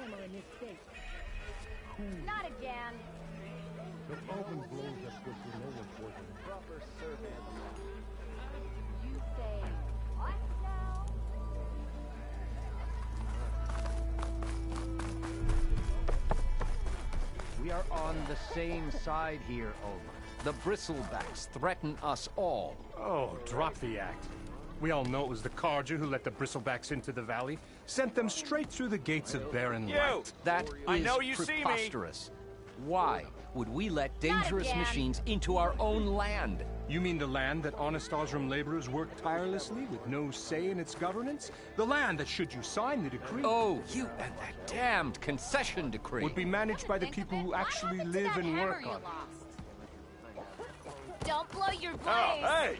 hammer in this state. Not again. The oven blows us with no important. Proper servant. You say what now? We are on the same side here, Olaf. The bristlebacks threaten us all. Oh, drop the act. We all know it was the Carja who let the bristlebacks into the valley, sent them straight through the gates of Barren Light. That I is know you see me. preposterous. Why would we let dangerous again. machines into our own land? You mean the land that honest Osram laborers work tirelessly with no say in its governance? The land that, should you sign the decree, Oh, you and that damned concession decree. would be managed by the people who actually live and work on it. Don't blow your blaze. Oh, hey!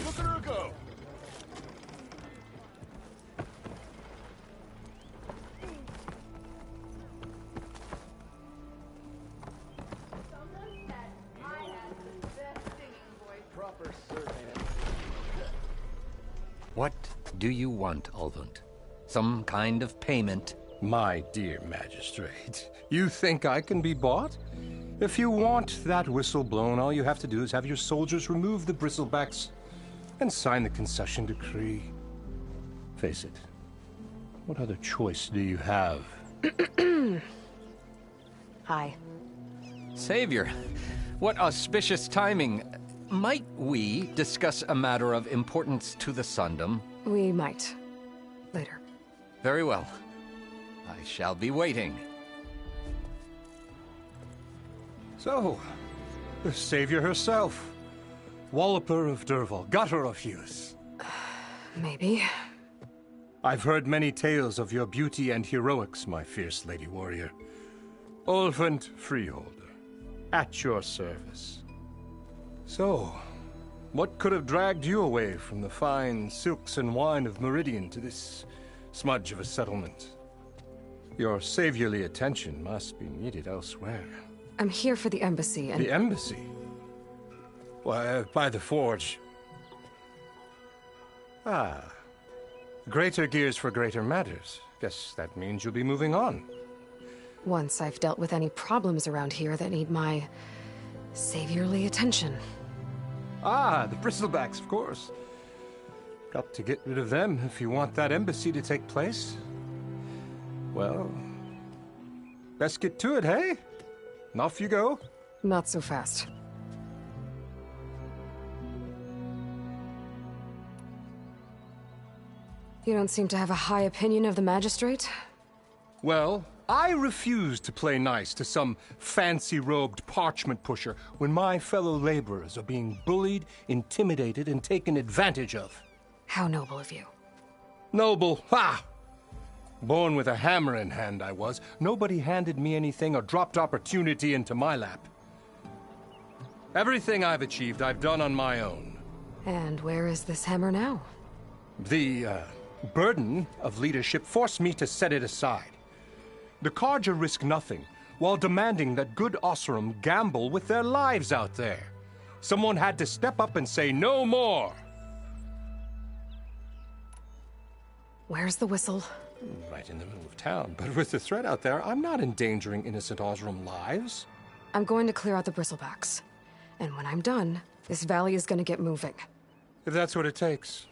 Look at her go! Proper servant. What do you want, Ulvund? Some kind of payment? My dear magistrate, you think I can be bought? If you want that whistle blown, all you have to do is have your soldiers remove the bristlebacks and sign the concession decree. Face it, what other choice do you have? Hi. Savior, what auspicious timing. Might we discuss a matter of importance to the Sundom? We might. Later. Very well. I shall be waiting. So, the savior herself. Walloper of Derval, gutter of youth. Maybe. I've heard many tales of your beauty and heroics, my fierce lady warrior. Ulfund Freeholder, at your service. So, what could have dragged you away from the fine silks and wine of Meridian to this smudge of a settlement? Your saviorly attention must be needed elsewhere. I'm here for the embassy and... The embassy? Why, by the forge. Ah. Greater gears for greater matters. Guess that means you'll be moving on. Once I've dealt with any problems around here that need my saviorly attention. Ah, the bristlebacks, of course. Got to get rid of them if you want that embassy to take place. Well, best get to it, hey? And off you go. Not so fast. You don't seem to have a high opinion of the magistrate? Well, I refuse to play nice to some fancy-robed parchment pusher when my fellow laborers are being bullied, intimidated, and taken advantage of. How noble of you. Noble, ha! Born with a hammer in hand, I was. Nobody handed me anything or dropped opportunity into my lap. Everything I've achieved, I've done on my own. And where is this hammer now? The, burden of leadership forced me to set it aside. The Carja risk nothing, while demanding that good Osram gamble with their lives out there. Someone had to step up and say no more. Where's the whistle? Right in the middle of town, but with the threat out there, I'm not endangering innocent Osram lives. I'm going to clear out the bristlebacks. And when I'm done, this valley is going to get moving. If that's what it takes.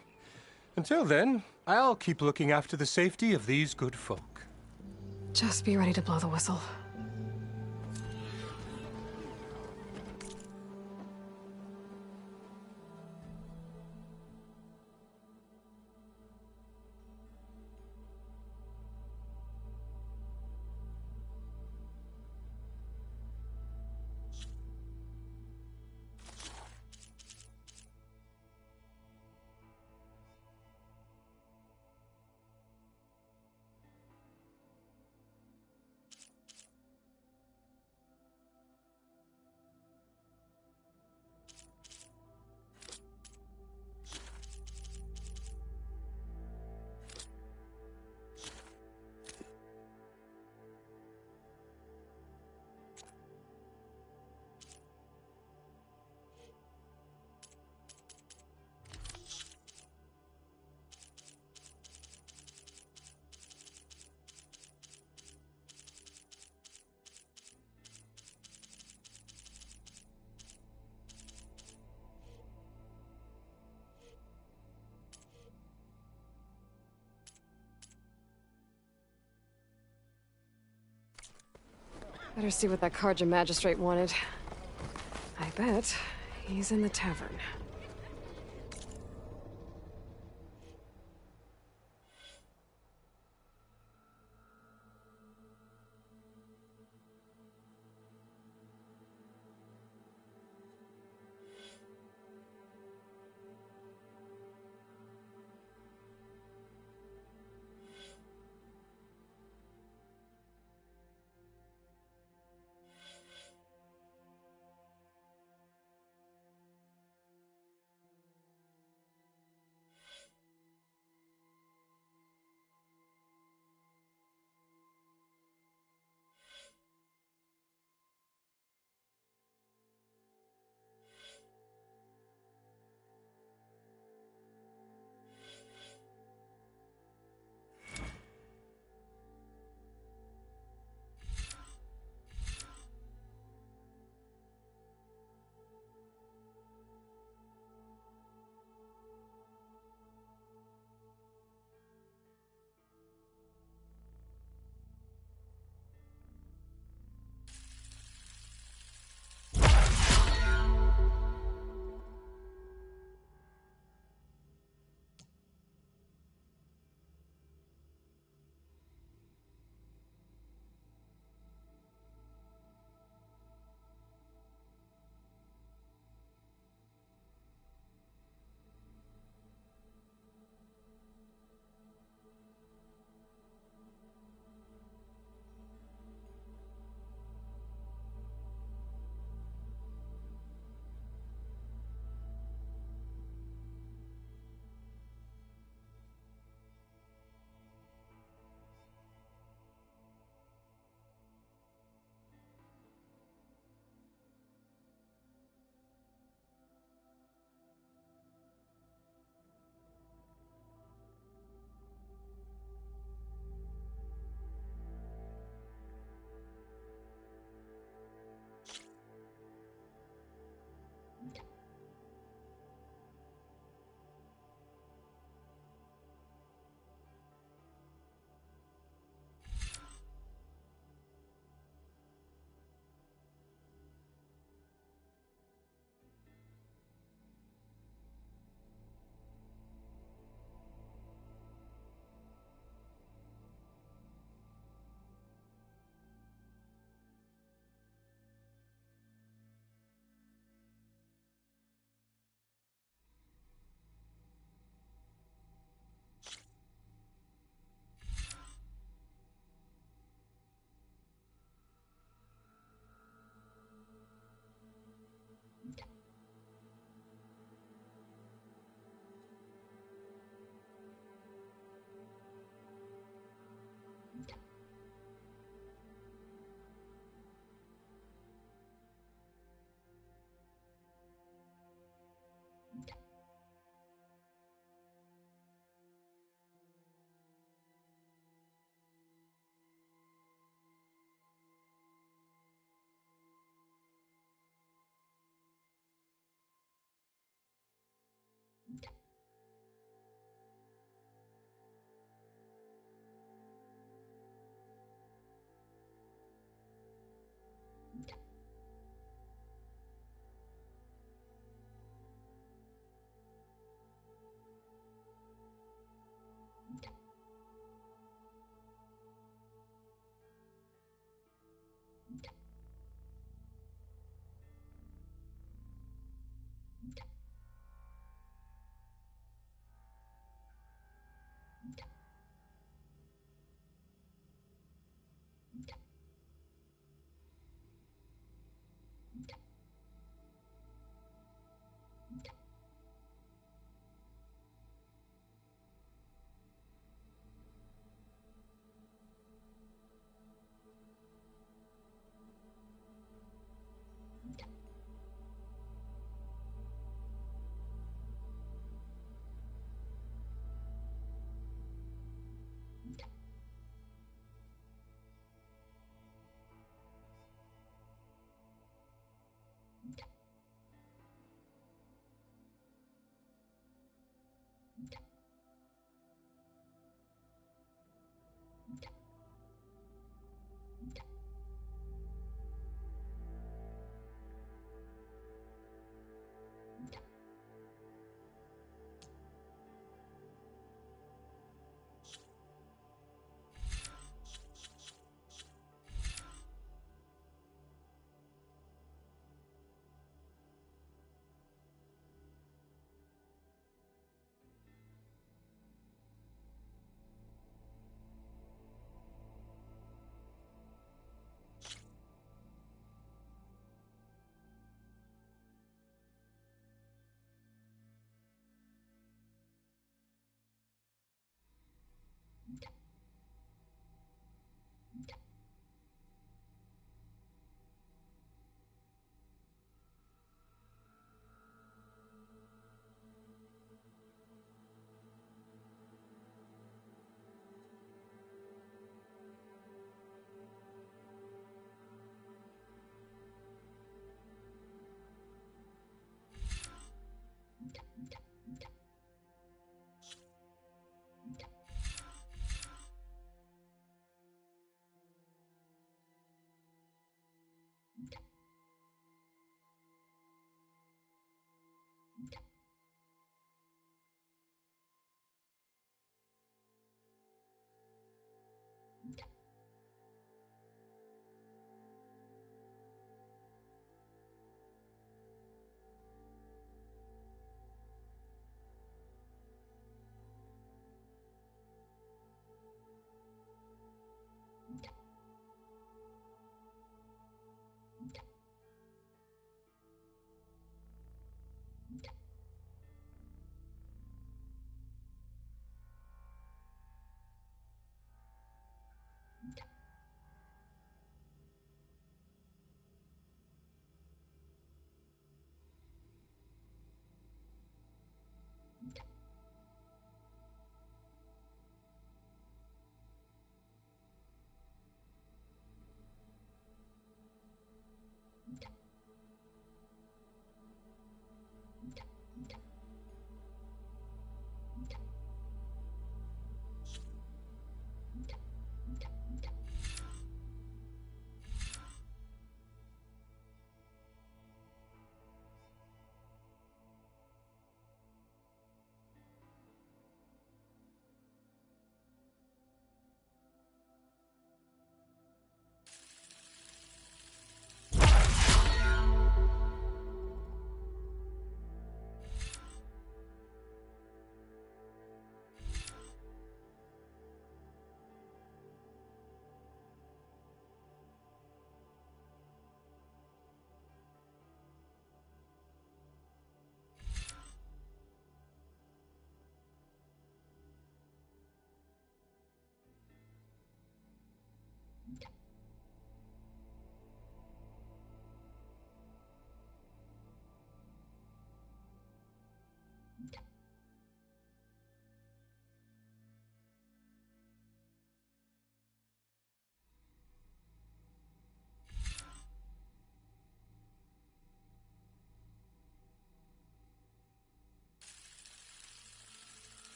Until then, I'll keep looking after the safety of these good folk. Just be ready to blow the whistle. Better see what that Carja magistrate wanted. I bet he's in the tavern.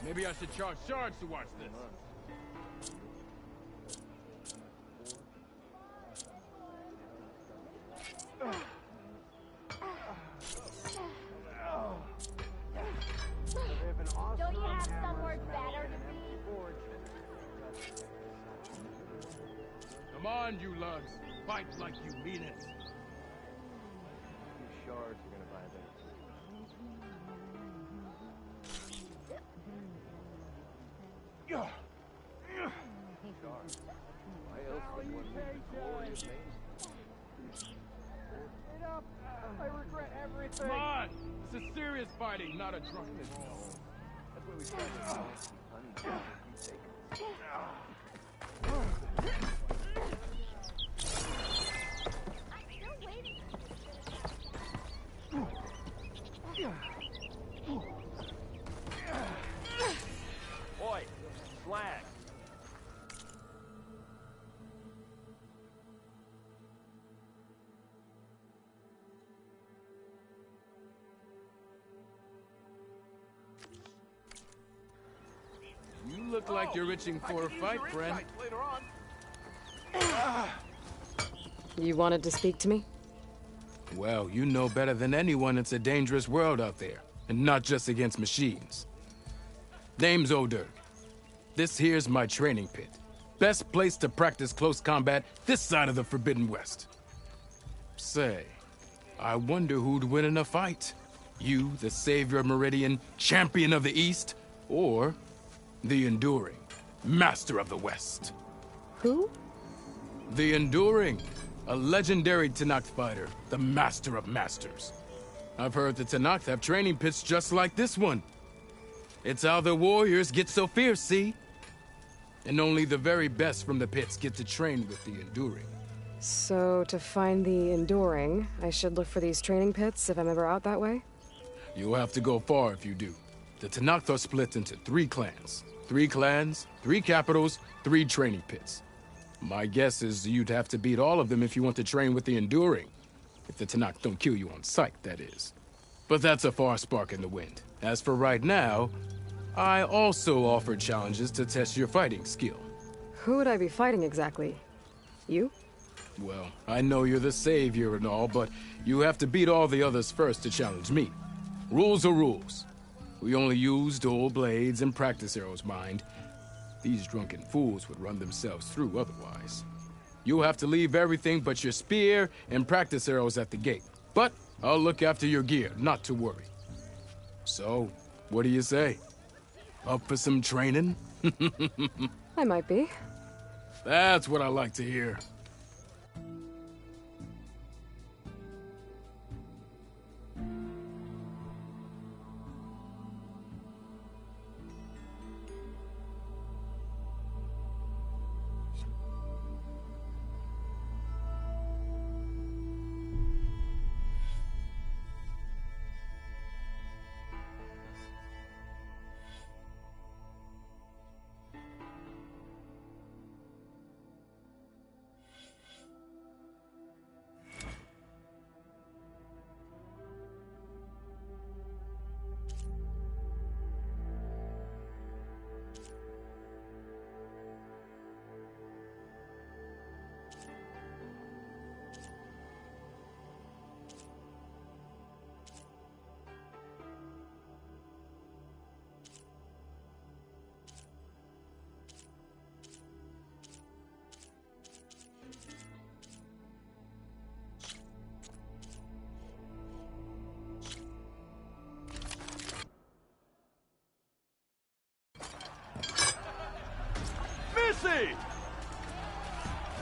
Maybe I should charge Shards to watch this. Don't you have somewhere better to be? Come on, you lugs. Fight like you mean it. Shards are gonna buy that. Shards. Why else would one need glorious names? Get up! I regret everything! Come on! This is serious fighting, not a drunken brawl. That's what we tried to do. Honey, you take it. I'm still waiting. Boy, slag. You look like you're itching for a fight, friend. Later on. You wanted to speak to me? Well, you know better than anyone it's a dangerous world out there, and not just against machines. Name's O'Dirk. This here's my training pit. Best place to practice close combat this side of the Forbidden West. Say, I wonder who'd win in a fight. You, the savior of Meridian, champion of the East, or the Enduring, master of the West. Who? The Enduring, A legendary Tenakth fighter, the master of masters. I've heard the Tenakth have training pits just like this one. It's how the warriors get so fierce, see? And only the very best from the pits get to train with the Enduring. So, to find the Enduring, I should look for these training pits if I'm ever out that way? You'll have to go far if you do. The Tenakth are split into 3 clans. 3 clans, 3 capitals, 3 training pits. My guess is you'd have to beat all of them if you want to train with the Enduring. If the Tenakth don't kill you on sight, that is. But that's a far spark in the wind. As for right now, I also offer challenges to test your fighting skill. Who would I be fighting exactly? You? Well, I know you're the savior and all, but you have to beat all the others first to challenge me. Rules are rules. We only use dual blades and practice arrows, mind. These drunken fools would run themselves through otherwise. You'll have to leave everything but your spear and practice arrows at the gate. But I'll look after your gear, not to worry. So, what do you say? Up for some training? I might be. That's what I like to hear.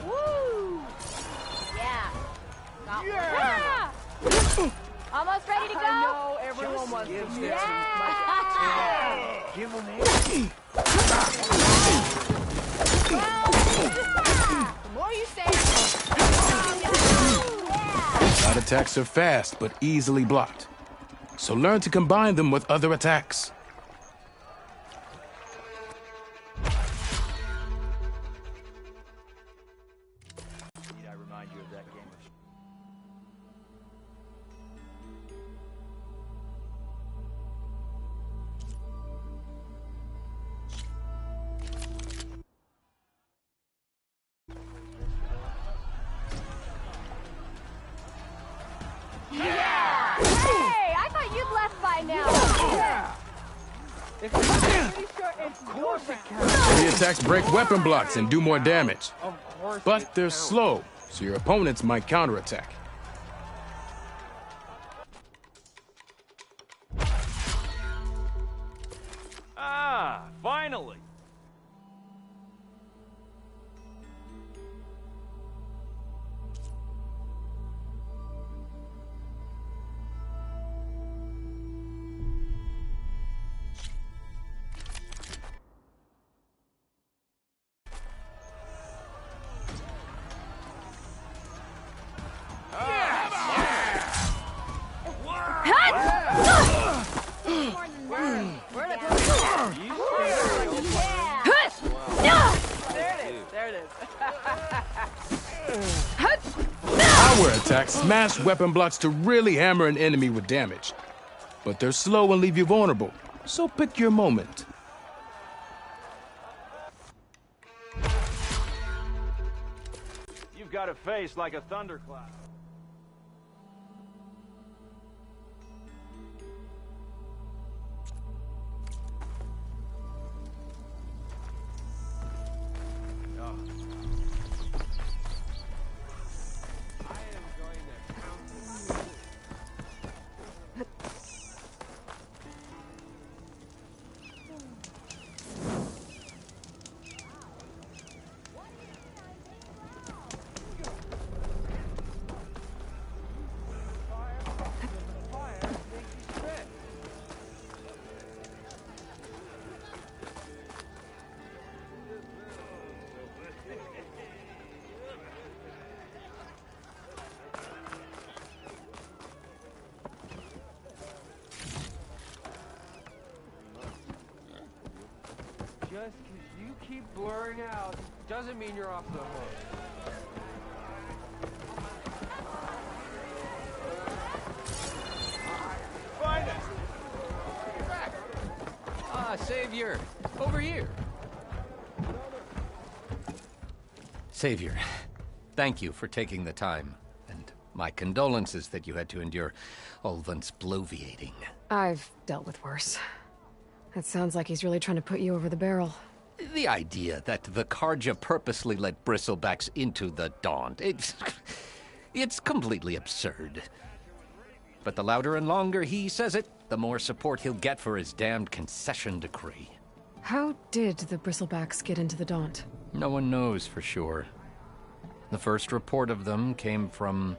Woo! Yeah. Got one. Almost ready to go? I know everyone wants to see Yeah! Give them The more you say. Side attacks are fast, but easily blocked. So learn to combine them with other attacks. Need I remind you of that game? Yeah! Hey, I thought you'd left by now. Of course it counts. The attacks break weapon blocks and do more damage. Of course But they're slow, so your opponents might counterattack. Ah, finally! Power attacks smash weapon blocks to really hammer an enemy with damage. But they're slow and leave you vulnerable, so pick your moment. You've got a face like a thundercloud. keep blurring out doesn't mean you're off the hook. Find us! Ah, Savior! Over here! Savior, thank you for taking the time. And my condolences that you had to endure Ulvund's bloviating. I've dealt with worse. It sounds like he's really trying to put you over the barrel. The idea that the Karja purposely let bristlebacks into the Daunt, it's completely absurd. But the louder and longer he says it, the more support he'll get for his damned concession decree. How did the bristlebacks get into the Daunt? No one knows for sure. The first report of them came from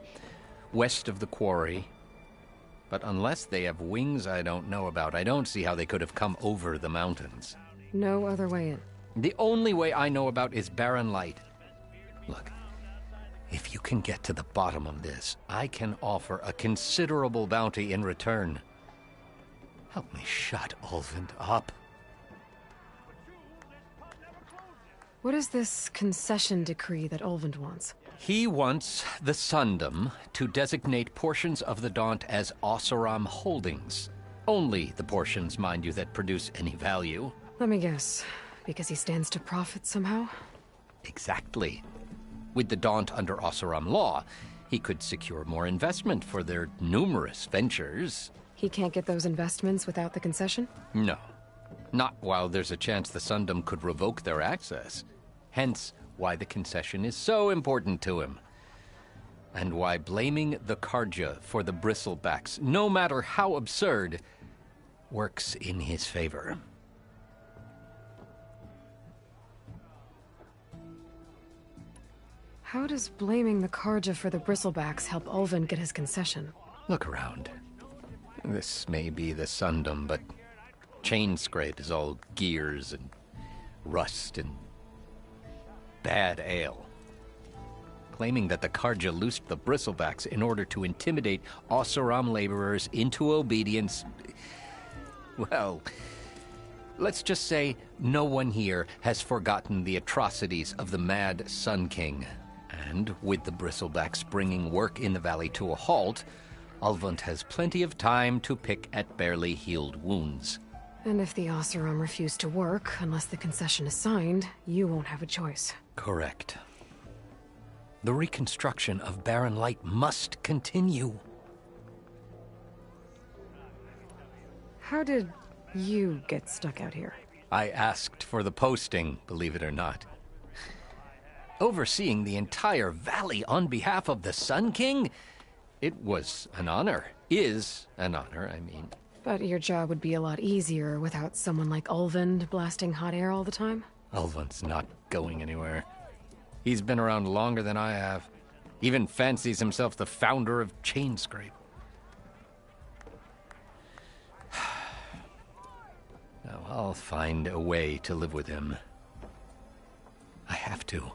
west of the quarry. But unless they have wings I don't know about, I don't see how they could have come over the mountains. No other way in. The only way I know about is barren light. Look, if you can get to the bottom of this, I can offer a considerable bounty in return. Help me shut Ulvund up. What is this concession decree that Ulvund wants? He wants the Sundom to designate portions of the Daunt as Oseram holdings. Only the portions, mind you, that produce any value. Let me guess. Because he stands to profit somehow? Exactly. With the Daunt under Oseram law, he could secure more investment for their numerous ventures. He can't get those investments without the concession? No. Not while there's a chance the Sundom could revoke their access. Hence, why the concession is so important to him. And why blaming the Karja for the bristlebacks, no matter how absurd, works in his favor. How does blaming the Karja for the bristlebacks help Ulvund get his concession? Look around. This may be the Sundom, but Chainscrape is all gears and rust and bad ale. Claiming that the Karja loosed the bristlebacks in order to intimidate Oseram laborers into obedience. Well, let's just say no one here has forgotten the atrocities of the Mad Sun King. And with the bristlebacks bringing work in the valley to a halt, Ulvund has plenty of time to pick at barely healed wounds. And if the Oseram refuse to work, unless the concession is signed, you won't have a choice. Correct. The reconstruction of Barren Light must continue. How did you get stuck out here? I asked for the posting, believe it or not. Overseeing the entire valley on behalf of the Sun King? It was an honor. Is an honor, I mean. But your job would be a lot easier without someone like Ulvund blasting hot air all the time? Ulvund's not going anywhere. He's been around longer than I have. Even fancies himself the founder of Chainscrape. Now, I'll find a way to live with him. I have to.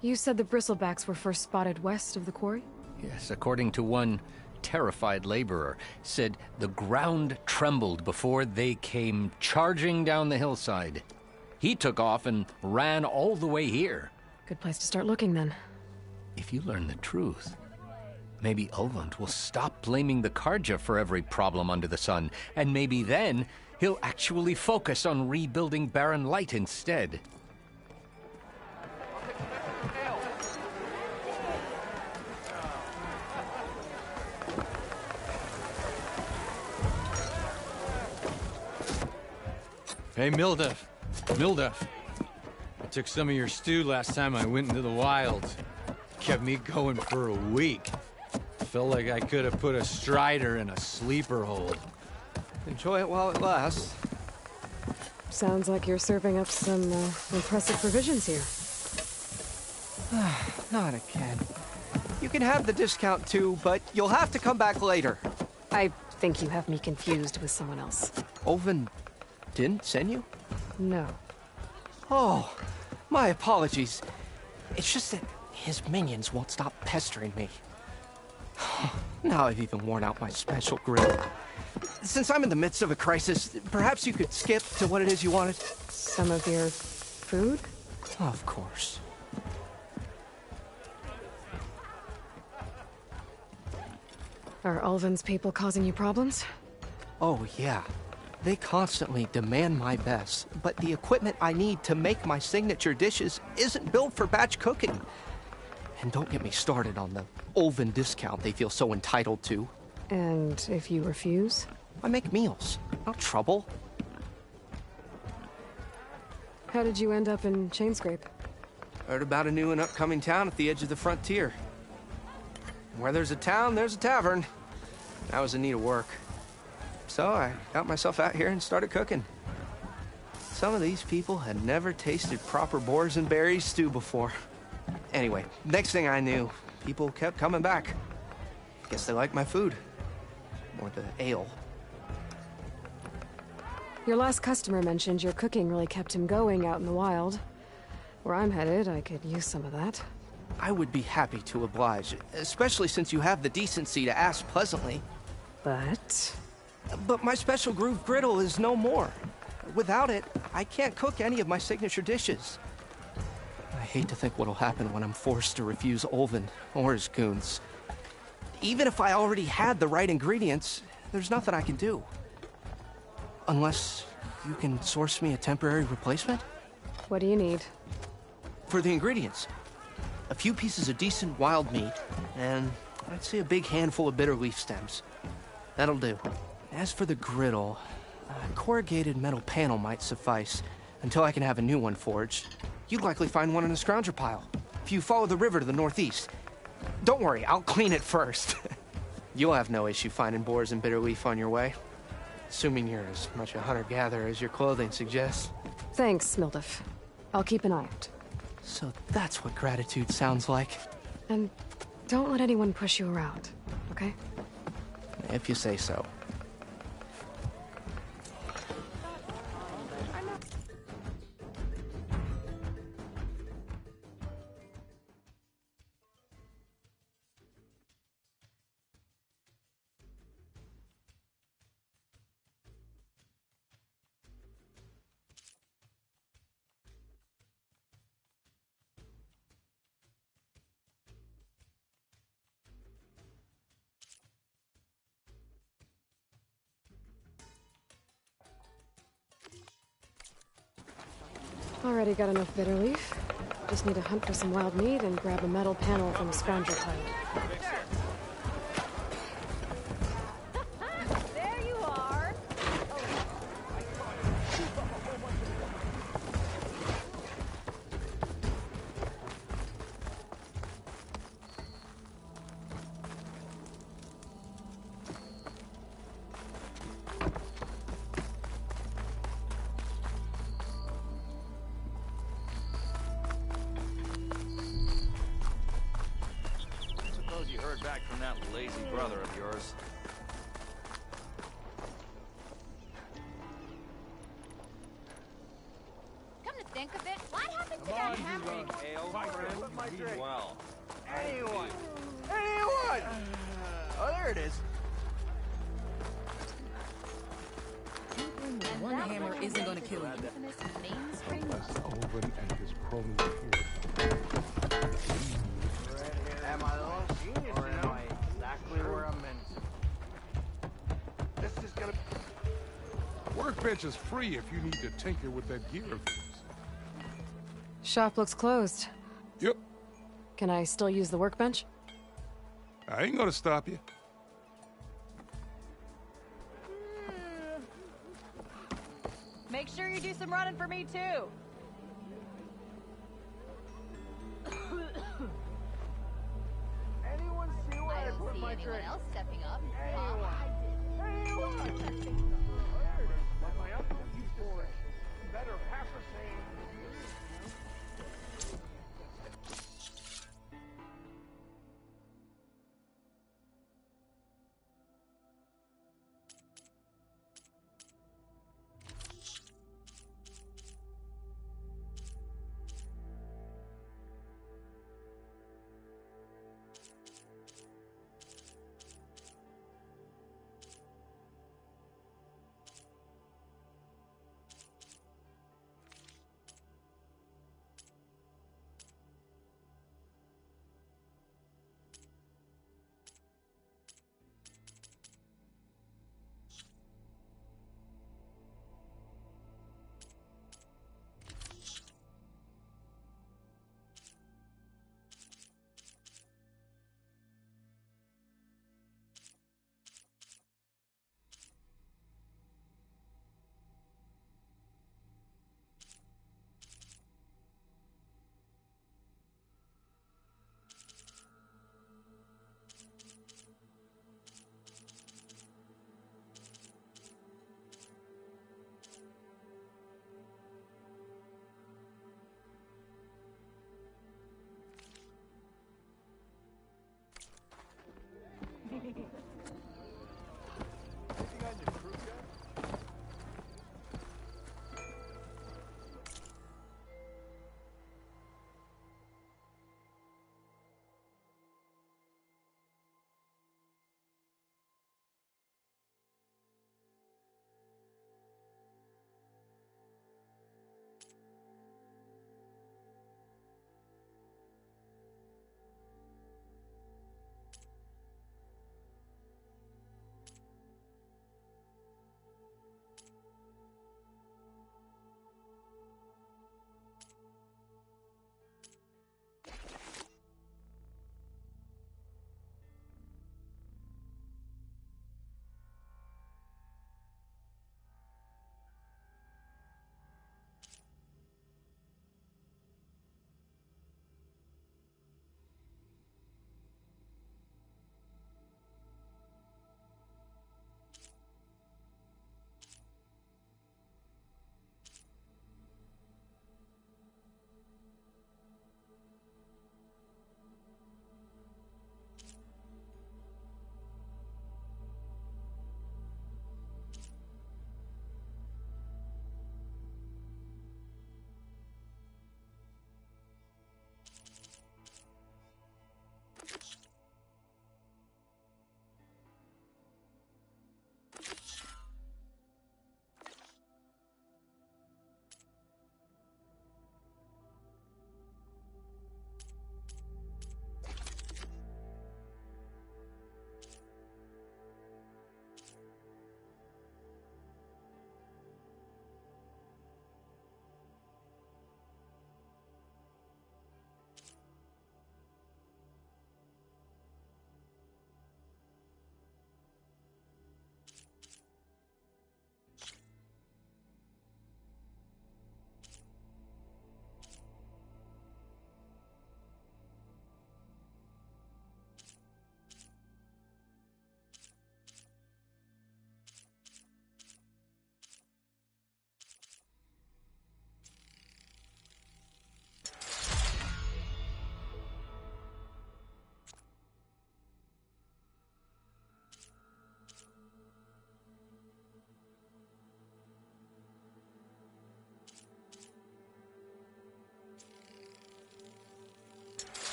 You said the bristlebacks were first spotted west of the quarry? Yes, according to one terrified laborer, said the ground trembled before they came charging down the hillside. He took off and ran all the way here. Good place to start looking, then. If you learn the truth, maybe Ulvund will stop blaming the Karja for every problem under the sun, and maybe then he'll actually focus on rebuilding Barren Light instead. Hey, Mildef. Mildef. I took some of your stew last time I went into the wilds. Kept me going for a week. Felt like I could have put a strider in a sleeper hold. Enjoy it while it lasts. Sounds like you're serving up some impressive provisions here. Not again. You can have the discount too, but you'll have to come back later. I think you have me confused with someone else. Ulvund didn't send you? No. Oh, my apologies. It's just that his minions won't stop pestering me. Now I've even worn out my special grill. Since I'm in the midst of a crisis, perhaps you could skip to what it is you wanted? Some of your food? Of course. Are Ulvin's people causing you problems? Oh, yeah. They constantly demand my best, but the equipment I need to make my signature dishes isn't built for batch cooking. And don't get me started on the Ulvin discount they feel so entitled to. And if you refuse? I make meals, not trouble. How did you end up in Chainscrape? Heard about a new and upcoming town at the edge of the frontier. Where there's a town, there's a tavern. I was in need of work. So I got myself out here and started cooking. Some of these people had never tasted proper boars and berries stew before. Anyway, next thing I knew, people kept coming back. Guess they liked my food. Or the ale. Your last customer mentioned your cooking really kept him going out in the wild. Where I'm headed, I could use some of that. I would be happy to oblige, especially since you have the decency to ask pleasantly. But my special groove griddle is no more. Without it, I can't cook any of my signature dishes. I hate to think what'll happen when I'm forced to refuse Ulvin or his goons. Even if I already had the right ingredients, there's nothing I can do. Unless you can source me a temporary replacement? What do you need? For the ingredients, a few pieces of decent wild meat, and I'd say a big handful of bitter leaf stems. That'll do. As for the griddle, a corrugated metal panel might suffice until I can have a new one forged. You'd likely find one in a scrounger pile, if you follow the river to the northeast. Don't worry, I'll clean it first. You'll have no issue finding boars and bitter leaf on your way. Assuming you're as much a hunter-gatherer as your clothing suggests. Thanks, Mildif. I'll keep an eye out. So that's what gratitude sounds like. And don't let anyone push you around, okay? If you say so. Already got enough bitter leaf. Just need to hunt for some wild meat and grab a metal panel from the scrounger pile. There you are. Suppose you heard back from that lazy brother of yours. Come to think of it, what happened to that hammer? Ale, friend? Well. Anyone! Anyone! Oh, there it is. One hammer isn't gonna kill you. Infamous mainspring. Ulvin and his cronies here. Am I the lone genius, or am I exactly where I'm meant to? This is gonna... Workbench is free if you need to tinker with that gear of yours. Shop looks closed. Yep, Can I still use the workbench? I ain't gonna stop you. Make sure you do some running for me too. Anyone see where I I don't put see my anyone drink? else stepping up. Anyone? Anyone? Oh, there it is. Like my uncle used to say, better half a saying than you.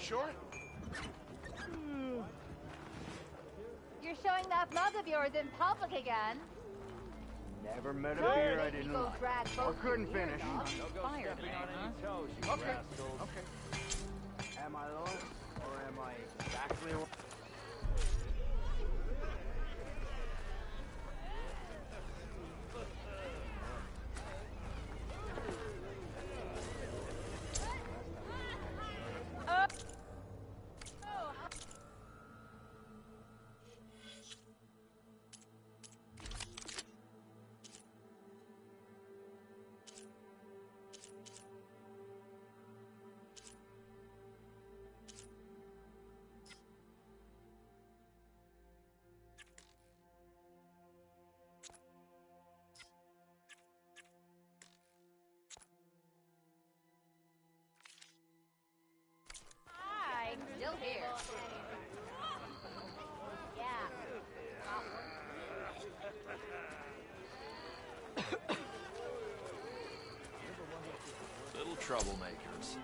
sure? You're showing that mug of yours in public again. Never met a Good. beer I You didn't go like. drag Or both couldn't your ears finish. off. Fired, man, huh? Okay. Okay. Am I lost or am I exactly wrong? I'm still here. Yeah. Little troublemakers.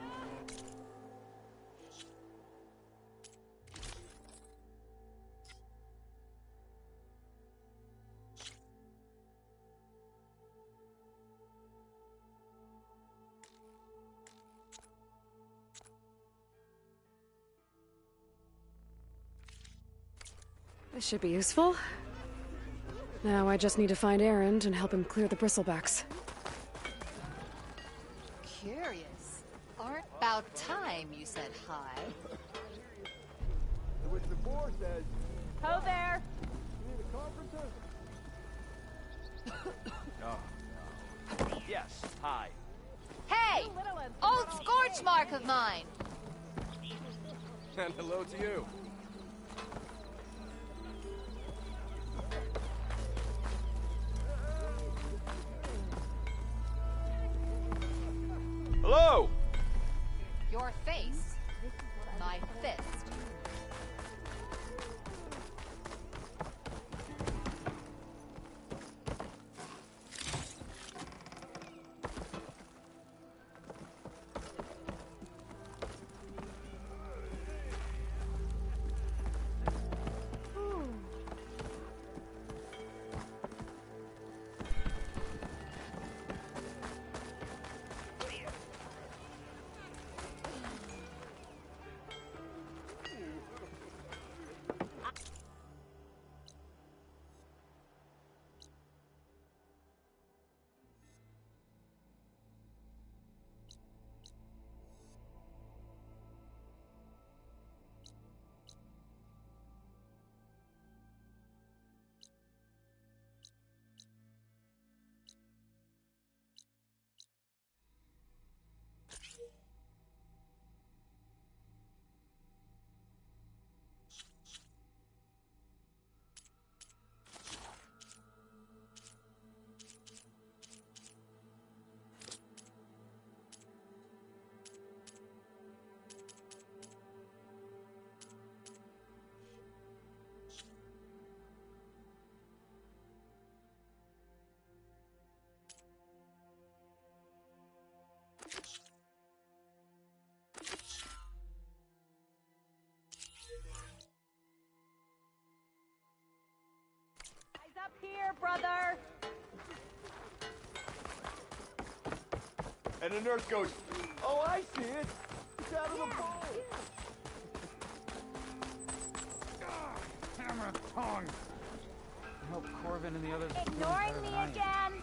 This should be useful. Now I just need to find Erend and help him clear the bristlebacks. Curious. Aren't about time you said hi. Which the board says, Ho there. you need a carpenter? Yes, hi. Hey! Old scorch mark of mine! And hello to you. Hello! Your face. My fist. Eyes up here, brother. And the nurse goes, oh, I see it. It's out of the bowl. Hammer tongue. I hope Corvin and the others are doing Ignoring better me than I am. again.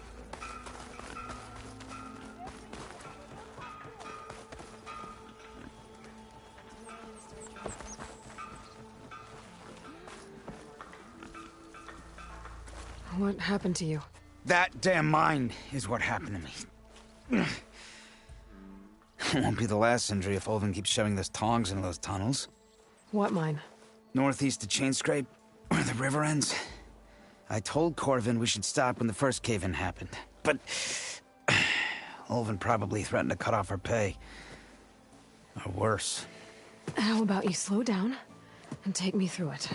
What happened to you? That damn mine is what happened to me. It won't be the last injury if Olvin keeps shoving those tongs into those tunnels. What mine? Northeast of Chainscrape, where the river ends. I told Corvin we should stop when the first cave-in happened, but Olvin probably threatened to cut off our pay. Or worse. How about you slow down and take me through it?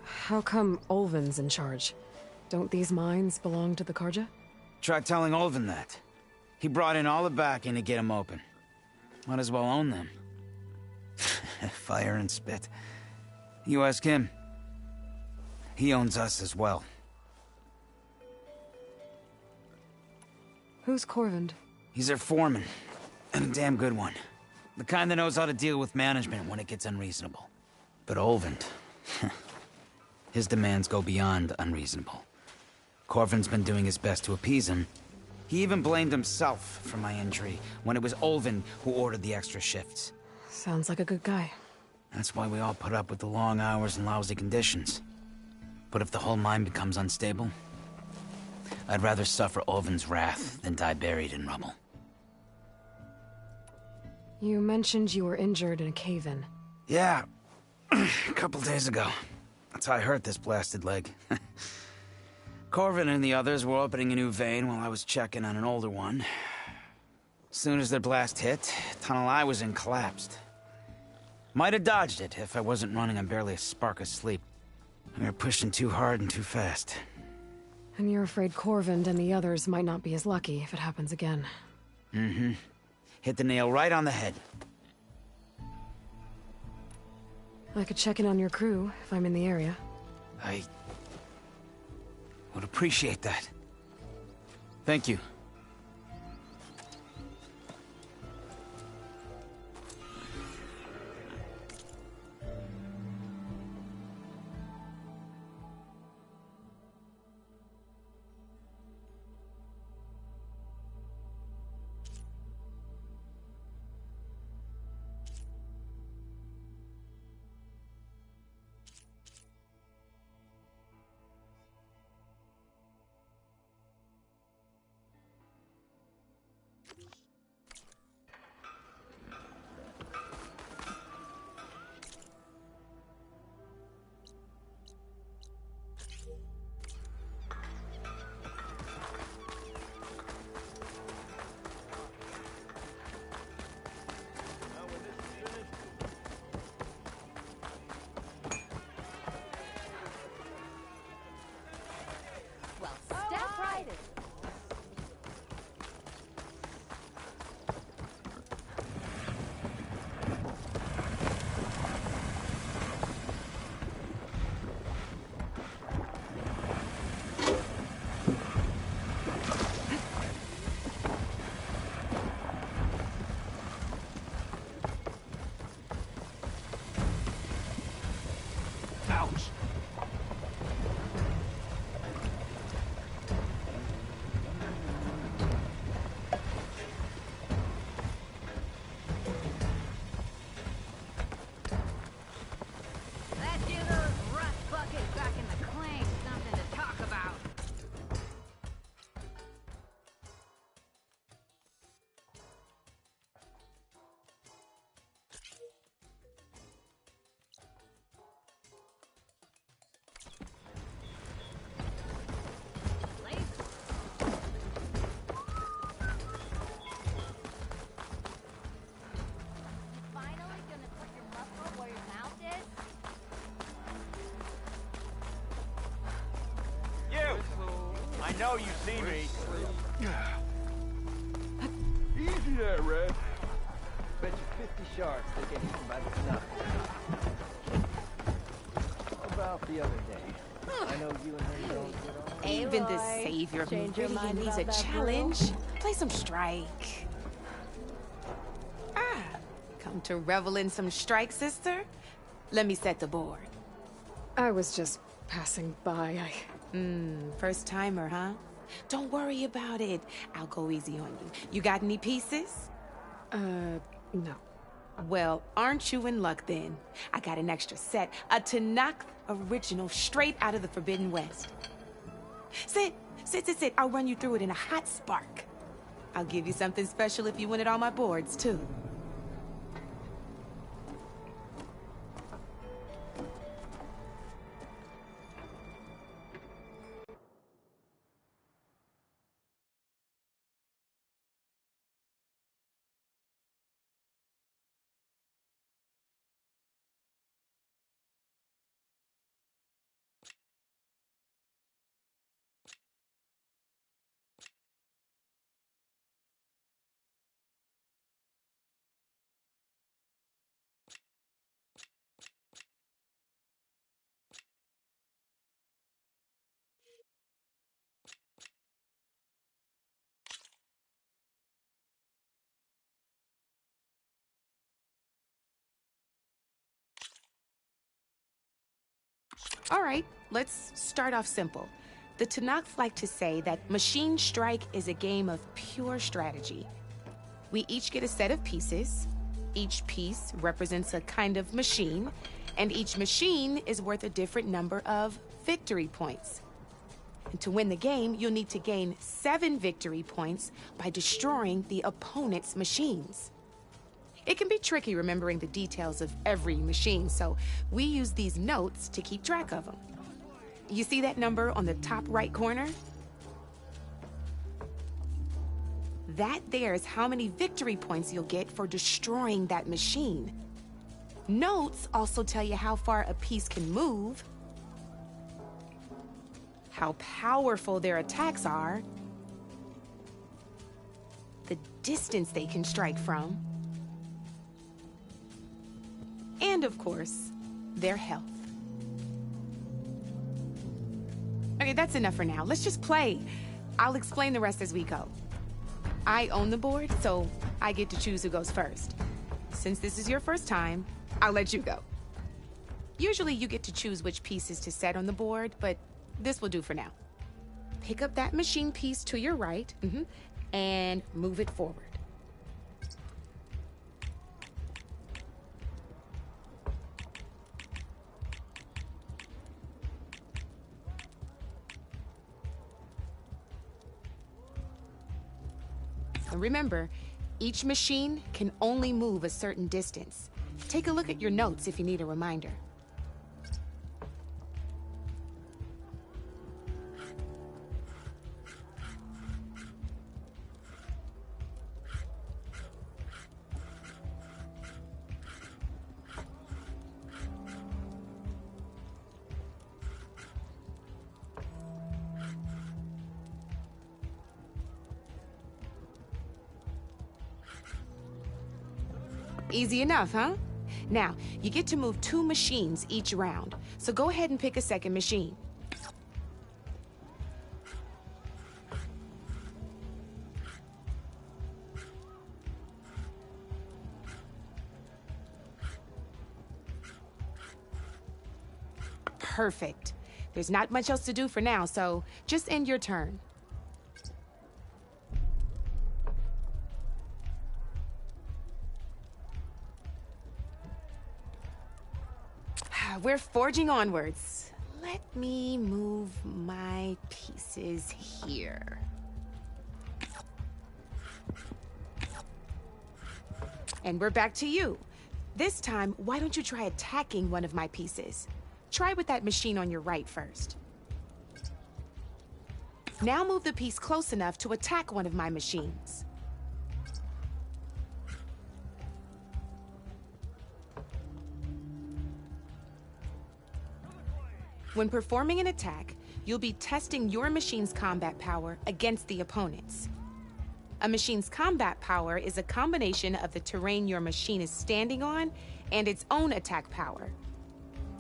How come Olvin's in charge? Don't these mines belong to the Karja? Try telling Olvin that. He brought in all the backing to get them open. Might as well own them. Fire and spit. You ask him. He owns us as well. Who's Corvind? He's their foreman. And a damn good one. The kind that knows how to deal with management when it gets unreasonable. But Olvend... his demands go beyond unreasonable. Corvin's been doing his best to appease him. He even blamed himself for my injury when it was Olvend who ordered the extra shifts. Sounds like a good guy. That's why we all put up with the long hours and lousy conditions. But if the whole mine becomes unstable, I'd rather suffer Olvend's wrath than die buried in rubble. You mentioned you were injured in a cave-in. Yeah, a couple days ago. That's how I hurt this blasted leg. Corvin and the others were opening a new vein while I was checking on an older one. As soon as their blast hit, the tunnel I was in collapsed. Might have dodged it if I wasn't running on barely a spark of sleep. We were pushing too hard and too fast. And you're afraid Corvind and the others might not be as lucky if it happens again. Mm-hmm. Hit the nail right on the head. I could check in on your crew if I'm in the area. I would appreciate that. Thank you. Well, step right in. Ouch! That dealer's rust bucket back in the claim. Something to talk about. Finally gonna put your muscle where your mouth is? You! I know you see me. Easy there, Red. Bet you 50 sharks they get eaten by the snuff. How about the other day? I know you and her don't get on. Even the savior of Meridian needs a challenge. Play some strike. Ah, come to revel in some strike, sister? Let me set the board. I was just passing by. First timer, huh? Don't worry about it. I'll go easy on you. You got any pieces? No. Well, aren't you in luck then? I got an extra set, a Tanakh original straight out of the Forbidden West. Sit. I'll run you through it in a hot spark. I'll give you something special if you win it on my boards, too. All right, let's start off simple. The Tanakh like to say that Machine Strike is a game of pure strategy. We each get a set of pieces. Each piece represents a kind of machine, and each machine is worth a different number of victory points. And to win the game, you'll need to gain 7 victory points by destroying the opponent's machines. It can be tricky remembering the details of every machine, so we use these notes to keep track of them. You see that number on the top right corner? That there is how many victory points you'll get for destroying that machine. Notes also tell you how far a piece can move, how powerful their attacks are, the distance they can strike from, and of course, their health. Okay, that's enough for now. Let's just play. I'll explain the rest as we go. I own the board, so I get to choose who goes first. Since this is your first time, I'll let you go. Usually you get to choose which pieces to set on the board, but this will do for now. Pick up that machine piece to your right, and move it forward. And remember, each machine can only move a certain distance. Take a look at your notes if you need a reminder. Easy enough, huh? Now, you get to move 2 machines each round, so go ahead and pick a second machine. Perfect. There's not much else to do for now, so just end your turn. We're forging onwards. Let me move my pieces here. And we're back to you. This time, why don't you try attacking one of my pieces? Try with that machine on your right first. Now move the piece close enough to attack one of my machines. When performing an attack, you'll be testing your machine's combat power against the opponent's. A machine's combat power is a combination of the terrain your machine is standing on and its own attack power.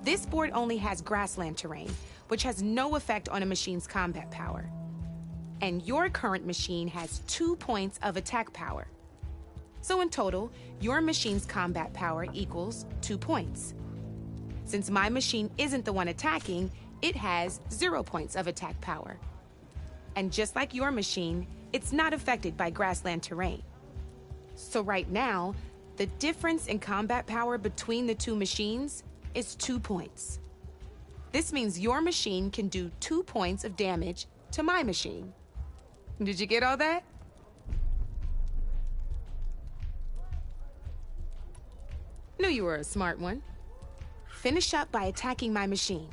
This board only has grassland terrain, which has no effect on a machine's combat power. And your current machine has 2 points of attack power. So in total, your machine's combat power equals 2 points. Since my machine isn't the one attacking, it has 0 points of attack power. And just like your machine, it's not affected by grassland terrain. So right now, the difference in combat power between the 2 machines is 2 points. This means your machine can do 2 points of damage to my machine. Did you get all that? Knew you were a smart one. Finish up by attacking my machine.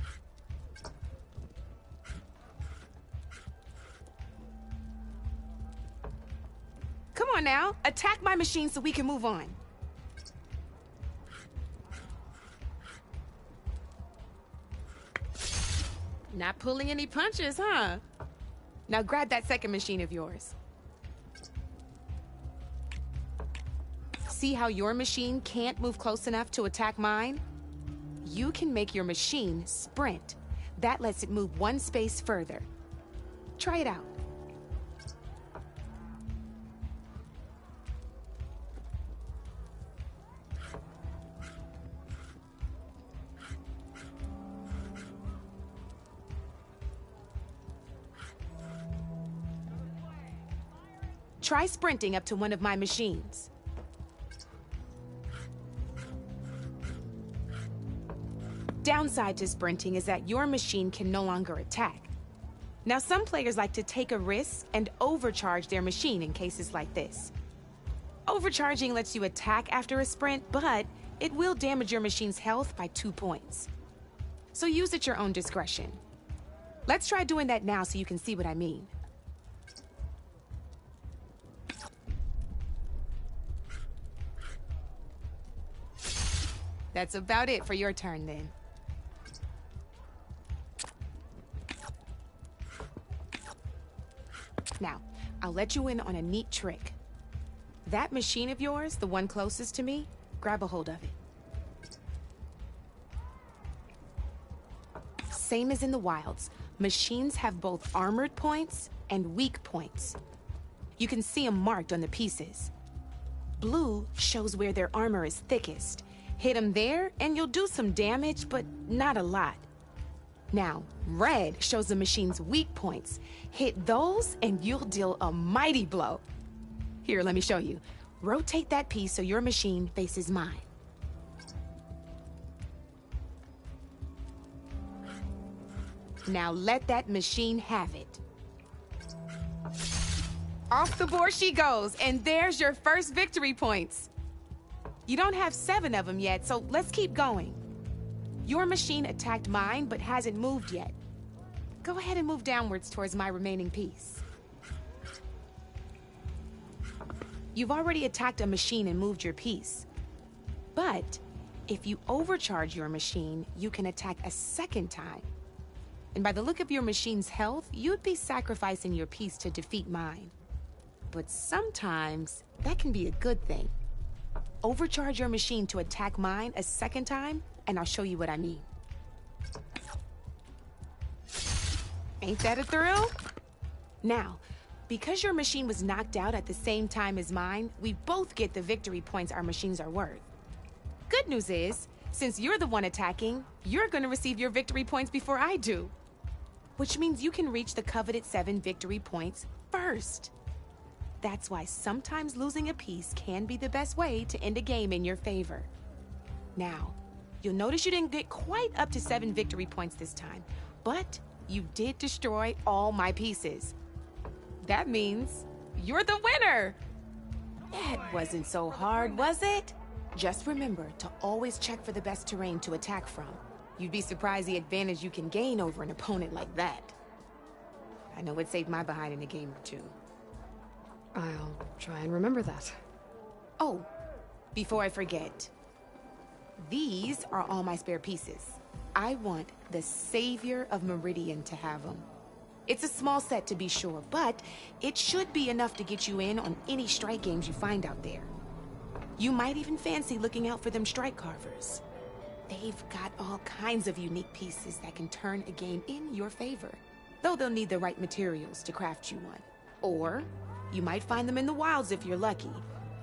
Come on now, attack my machine so we can move on. Not pulling any punches, huh? Now grab that second machine of yours. See how your machine can't move close enough to attack mine? You can make your machine sprint. That lets it move 1 space further. Try it out. Try sprinting up to one of my machines. Downside to sprinting is that your machine can no longer attack. Now, some players like to take a risk and overcharge their machine in cases like this. Overcharging lets you attack after a sprint, but it will damage your machine's health by 2 points. So use at your own discretion. Let's try doing that now so you can see what I mean. That's about it for your turn then. Now, I'll let you in on a neat trick. That machine of yours, the one closest to me, grab a hold of it. Same as in the wilds, machines have both armored points and weak points. You can see them marked on the pieces. Blue shows where their armor is thickest. Hit them there and you'll do some damage, but not a lot. Now, red shows the machine's weak points. Hit those and you'll deal a mighty blow. Here, let me show you. Rotate that piece so your machine faces mine. Now let that machine have it. Off the board she goes, and there's your first victory points. You don't have 7 of them yet, so let's keep going. Your machine attacked mine, but hasn't moved yet. Go ahead and move downwards towards my remaining piece. You've already attacked a machine and moved your piece. But if you overcharge your machine, you can attack a second time. And by the look of your machine's health, you'd be sacrificing your piece to defeat mine. But sometimes, that can be a good thing. Overcharge your machine to attack mine a second time, and I'll show you what I mean. Ain't that a thrill? Now, because your machine was knocked out at the same time as mine, we both get the victory points our machines are worth. Good news is, since you're the one attacking, you're gonna receive your victory points before I do. Which means you can reach the coveted 7 victory points first. That's why sometimes losing a piece can be the best way to end a game in your favor. Now, you'll notice you didn't get quite up to 7 victory points this time, but you did destroy all my pieces. That means you're the winner! That wasn't so hard, was it? Just remember to always check for the best terrain to attack from. You'd be surprised the advantage you can gain over an opponent like that. I know it saved my behind in a game or two. I'll try and remember that. Oh, before I forget, these are all my spare pieces. I want the Savior of Meridian to have them. It's a small set to be sure, but it should be enough to get you in on any strike games you find out there. You might even fancy looking out for them strike carvers. They've got all kinds of unique pieces that can turn a game in your favor, though they'll need the right materials to craft you one. Or you might find them in the wilds if you're lucky.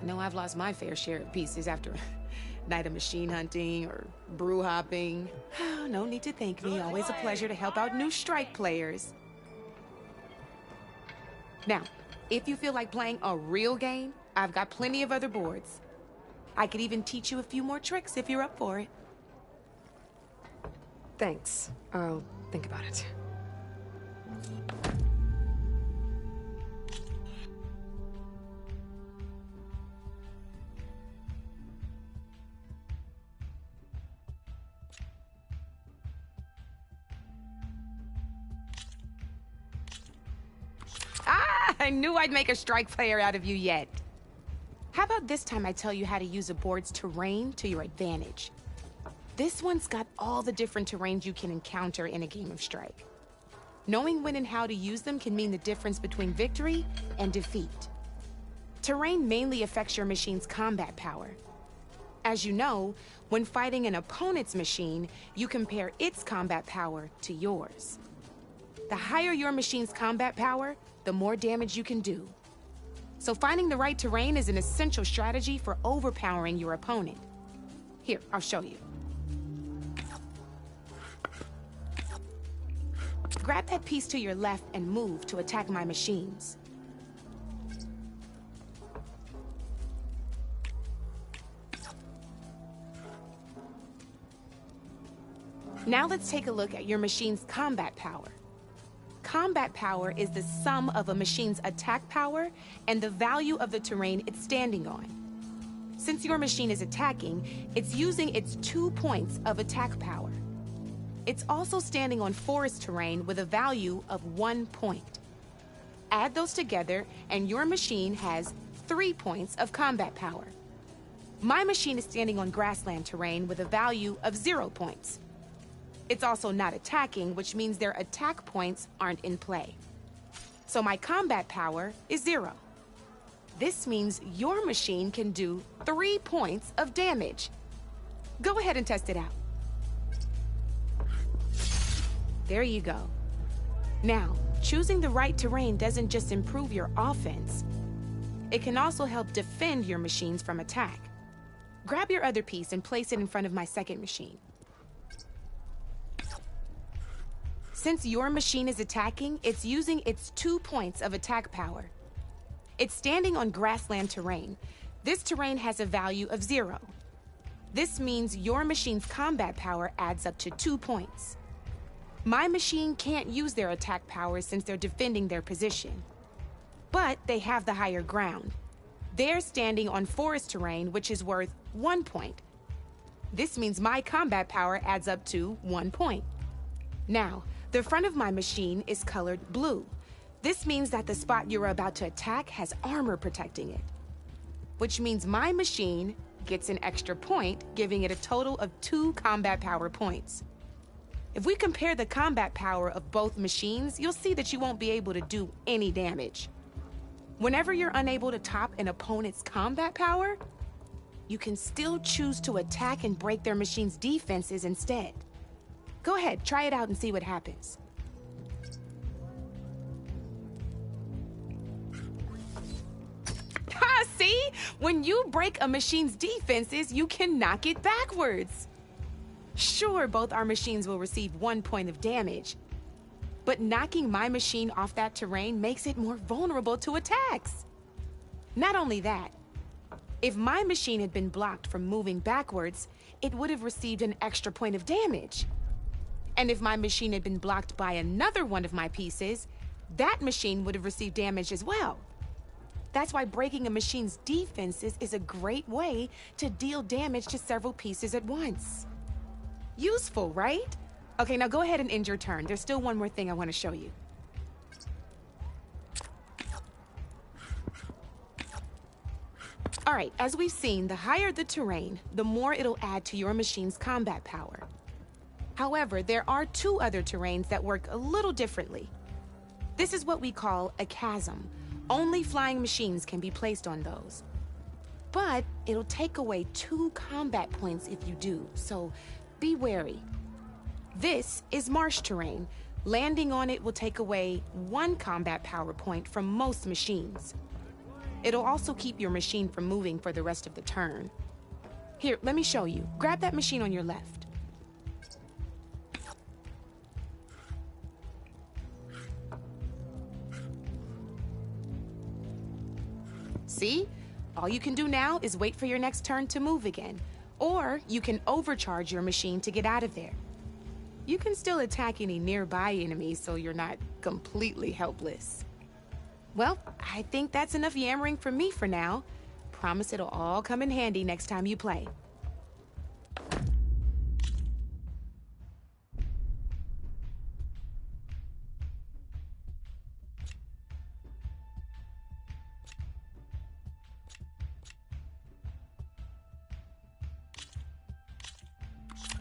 I know I've lost my fair share of pieces after a night of machine hunting or brew hopping. No need to thank me. Always a pleasure to help out new strike players. Now, if you feel like playing a real game, I've got plenty of other boards. I could even teach you a few more tricks if you're up for it. Thanks. I'll think about it. I knew I'd make a strike player out of you yet. How about this time I tell you how to use a board's terrain to your advantage? This one's got all the different terrains you can encounter in a game of Strike. Knowing when and how to use them can mean the difference between victory and defeat. Terrain mainly affects your machine's combat power. As you know, when fighting an opponent's machine, you compare its combat power to yours. The higher your machine's combat power, the more damage you can do. So finding the right terrain is an essential strategy for overpowering your opponent. Here, I'll show you. Grab that piece to your left and move to attack my machines. Now let's take a look at your machine's combat power. Combat power is the sum of a machine's attack power and the value of the terrain it's standing on. Since your machine is attacking, it's using its 2 points of attack power. It's also standing on forest terrain with a value of 1 point. Add those together, and your machine has 3 points of combat power. My machine is standing on grassland terrain with a value of 0 points. It's also not attacking, which means their attack points aren't in play. So my combat power is 0. This means your machine can do 3 points of damage. Go ahead and test it out. There you go. Now, choosing the right terrain doesn't just improve your offense. It can also help defend your machines from attack. Grab your other piece and place it in front of my second machine. Since your machine is attacking, it's using its 2 points of attack power. It's standing on grassland terrain. This terrain has a value of 0. This means your machine's combat power adds up to 2 points. My machine can't use their attack power since they're defending their position. But they have the higher ground. They're standing on forest terrain, which is worth 1 point. This means my combat power adds up to 1 point. Now, the front of my machine is colored blue. This means that the spot you're about to attack has armor protecting it, which means my machine gets an extra point, giving it a total of 2 combat power points. If we compare the combat power of both machines, you'll see that you won't be able to do any damage. Whenever you're unable to top an opponent's combat power, you can still choose to attack and break their machine's defenses instead. Go ahead, try it out and see what happens. Ha, see? When you break a machine's defenses, you can knock it backwards. Sure, both our machines will receive 1 point of damage, but knocking my machine off that terrain makes it more vulnerable to attacks. Not only that, if my machine had been blocked from moving backwards, it would have received an extra point of damage. And if my machine had been blocked by another one of my pieces, that machine would have received damage as well. That's why breaking a machine's defenses is a great way to deal damage to several pieces at once. Useful, right? Okay, now go ahead and end your turn. There's still one more thing I want to show you. All right, as we've seen, the higher the terrain, the more it'll add to your machine's combat power. However, there are 2 other terrains that work a little differently. This is what we call a chasm. Only flying machines can be placed on those. But it'll take away 2 combat points if you do, so be wary. This is marsh terrain. Landing on it will take away 1 combat power point from most machines. It'll also keep your machine from moving for the rest of the turn. Here, let me show you. Grab that machine on your left. See? All you can do now is wait for your next turn to move again. Or you can overcharge your machine to get out of there. You can still attack any nearby enemies so you're not completely helpless. Well, I think that's enough yammering from me for now. Promise it'll all come in handy next time you play.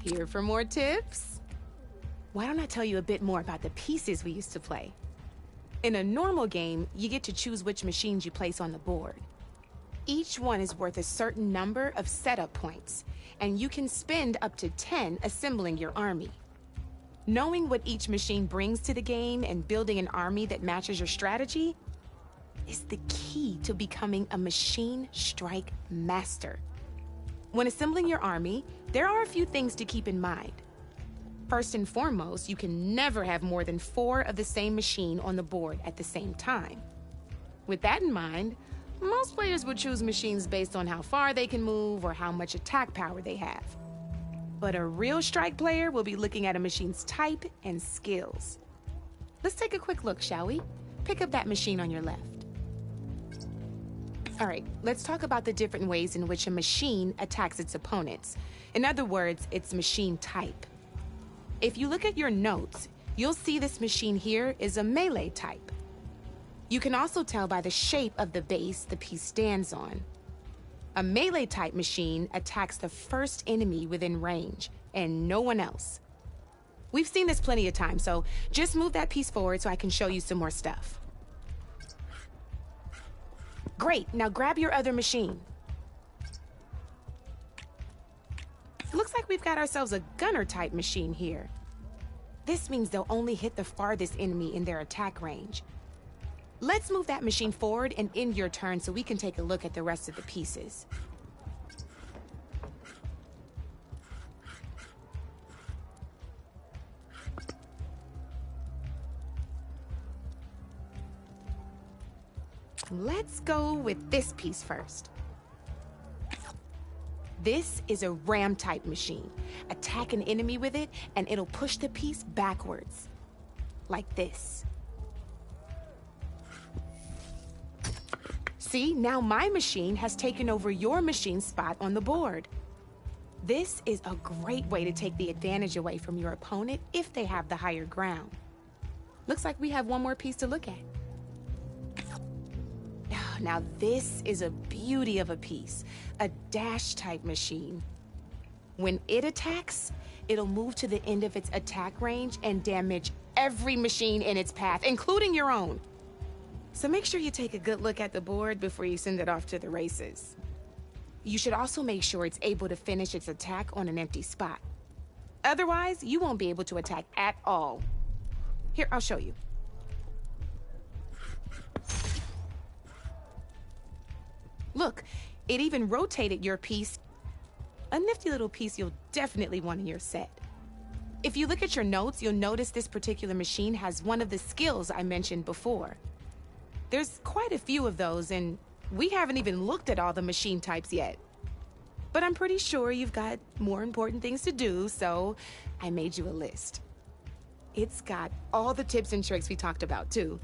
Here for more tips? Why don't I tell you a bit more about the pieces we used to play? In a normal game, you get to choose which machines you place on the board. Each one is worth a certain number of setup points, and you can spend up to 10 assembling your army. Knowing what each machine brings to the game and building an army that matches your strategy is the key to becoming a machine strike master. When assembling your army, there are a few things to keep in mind. First and foremost, you can never have more than 4 of the same machine on the board at the same time. With that in mind, most players would choose machines based on how far they can move or how much attack power they have. But a real strike player will be looking at a machine's type and skills. Let's take a quick look, shall we? Pick up that machine on your left. All right, let's talk about the different ways in which a machine attacks its opponents. In other words, its machine type. If you look at your notes, you'll see this machine here is a melee type. You can also tell by the shape of the base the piece stands on. A melee type machine attacks the first enemy within range, and no one else. We've seen this plenty of times, so just move that piece forward so I can show you some more stuff. Great, now grab your other machine. Looks like we've got ourselves a gunner type machine here. This means they'll only hit the farthest enemy in their attack range. Let's move that machine forward and end your turn so we can take a look at the rest of the pieces. Let's go with this piece first. This is a ram-type machine. Attack an enemy with it, and it'll push the piece backwards. Like this. See, now my machine has taken over your machine's spot on the board. This is a great way to take the advantage away from your opponent if they have the higher ground. Looks like we have one more piece to look at. Now this is a beauty of a piece, a dash-type machine. When it attacks, it'll move to the end of its attack range and damage every machine in its path, including your own. So make sure you take a good look at the board before you send it off to the races. You should also make sure it's able to finish its attack on an empty spot. Otherwise, you won't be able to attack at all. Here, I'll show you. Look, it even rotated your piece. A nifty little piece you'll definitely want in your set. If you look at your notes, you'll notice this particular machine has one of the skills I mentioned before. There's quite a few of those, and we haven't even looked at all the machine types yet. But I'm pretty sure you've got more important things to do, so I made you a list. It's got all the tips and tricks we talked about, too.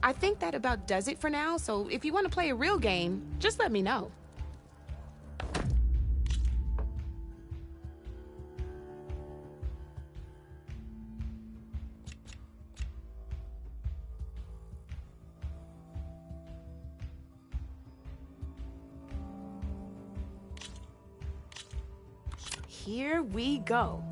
I think that about does it for now, so if you want to play a real game, just let me know. Here we go.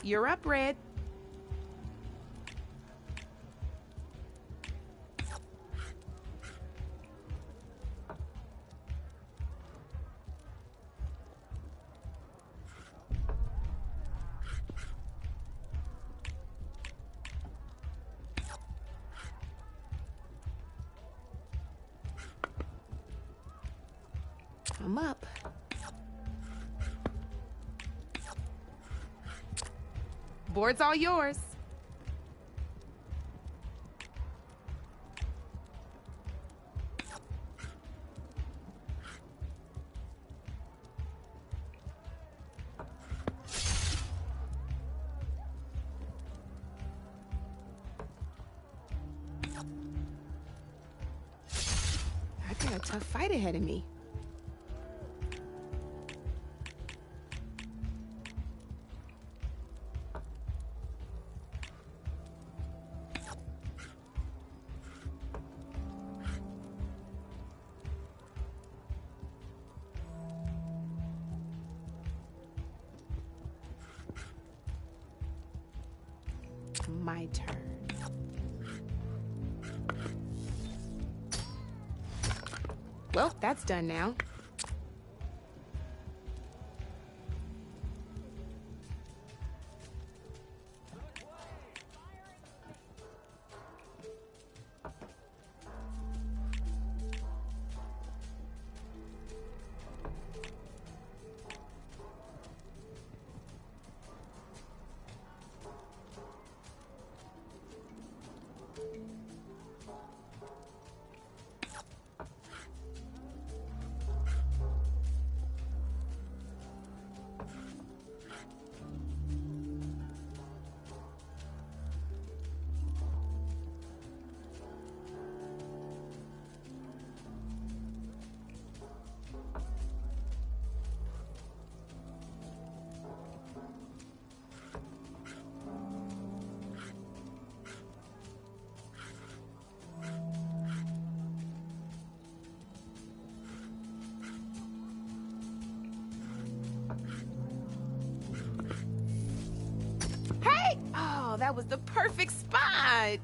You're up, Red. I'm up. Board's all yours. I've got a tough fight ahead of me. My turn. Well, that's done now. that was the perfect spot.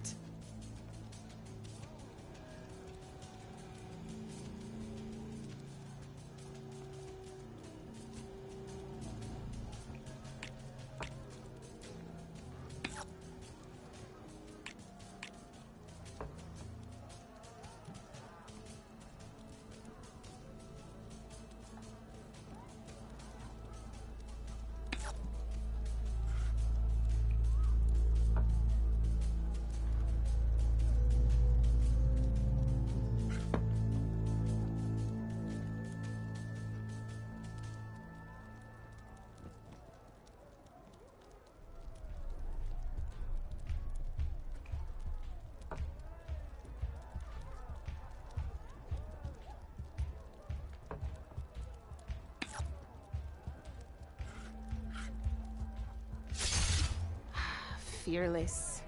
Fearless.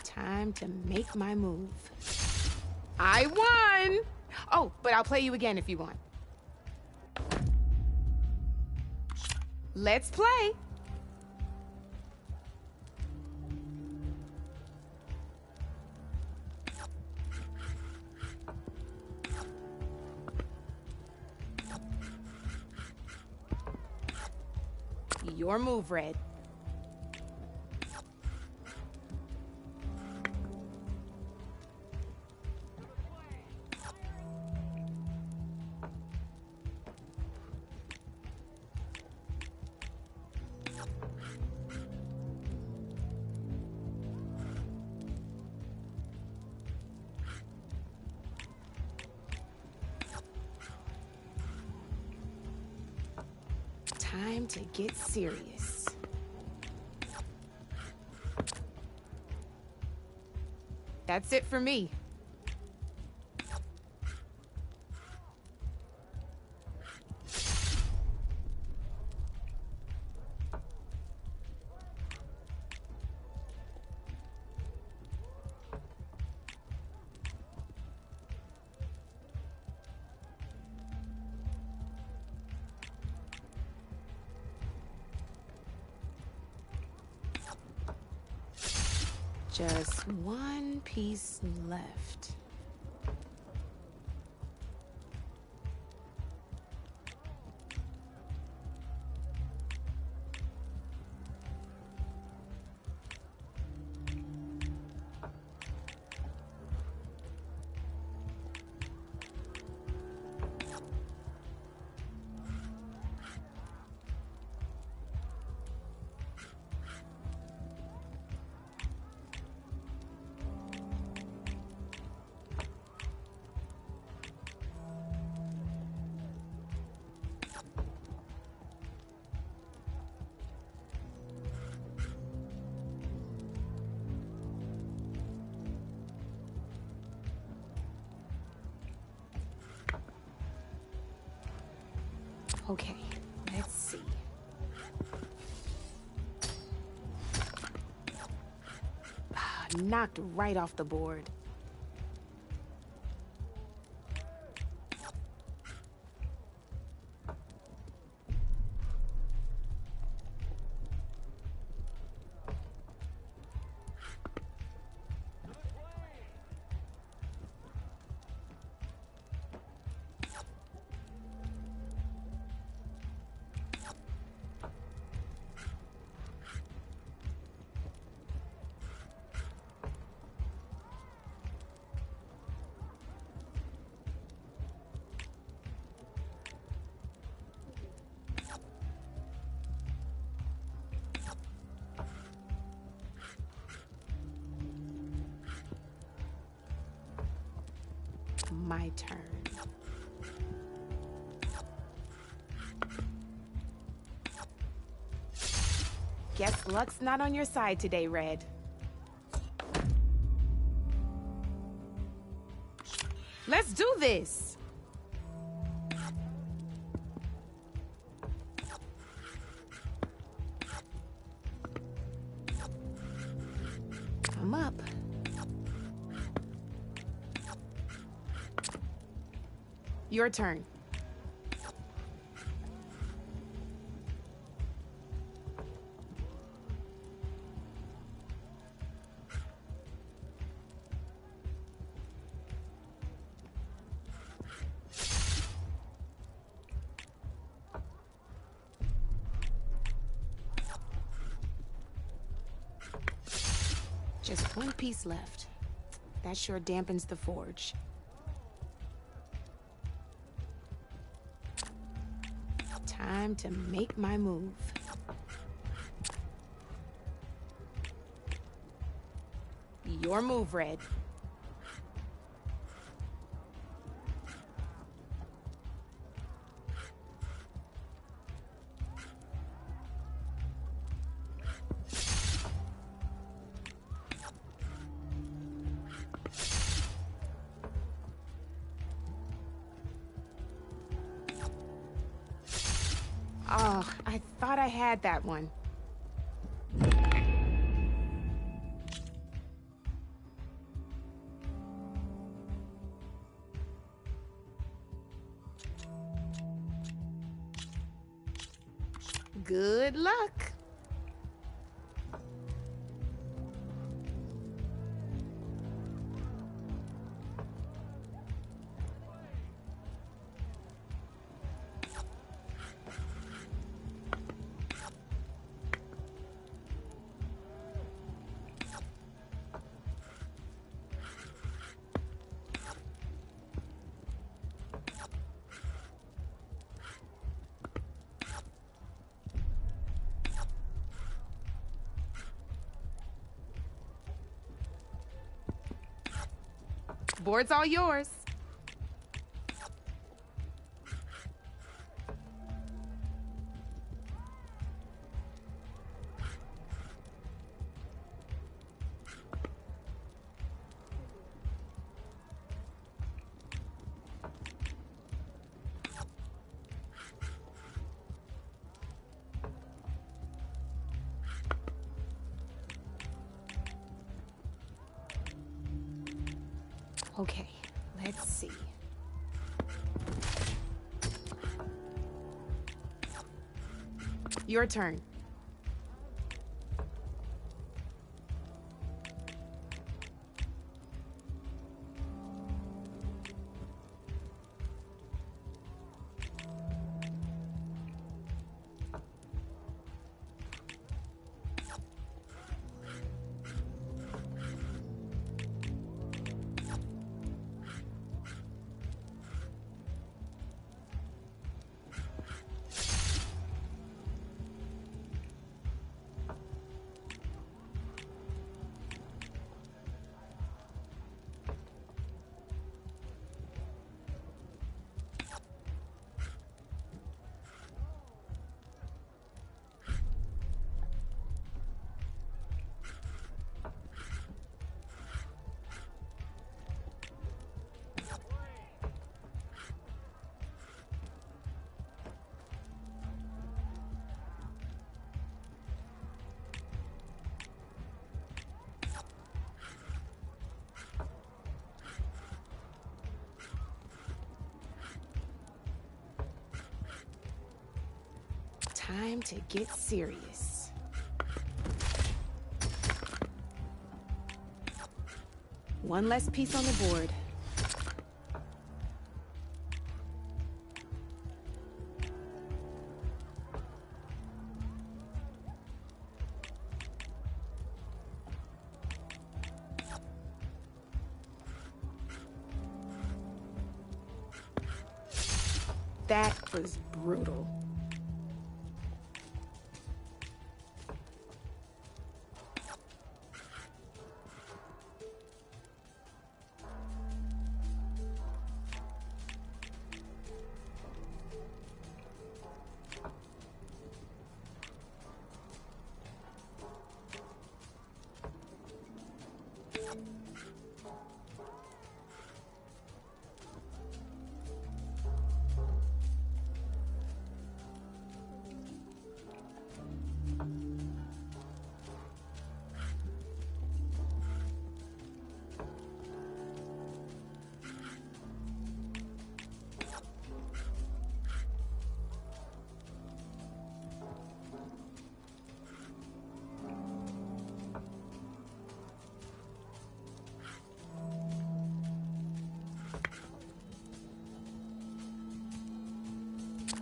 Time to make my move. I won! Oh, but I'll play you again if you want. Let's play. Your move, Red. Time to get serious. That's it for me. Just one piece left. Okay, let's see. Knocked right off the board. My turn. Guess luck's not on your side today, Red. Let's do this! I'm up. Your turn. Just one piece left. That sure dampens the forge. Time to make my move. Your move, Red. Oh, I thought I had that one. Good luck. Board's all yours. Okay, let's see. Your turn. Time to get serious. One less piece on the board. That was brutal.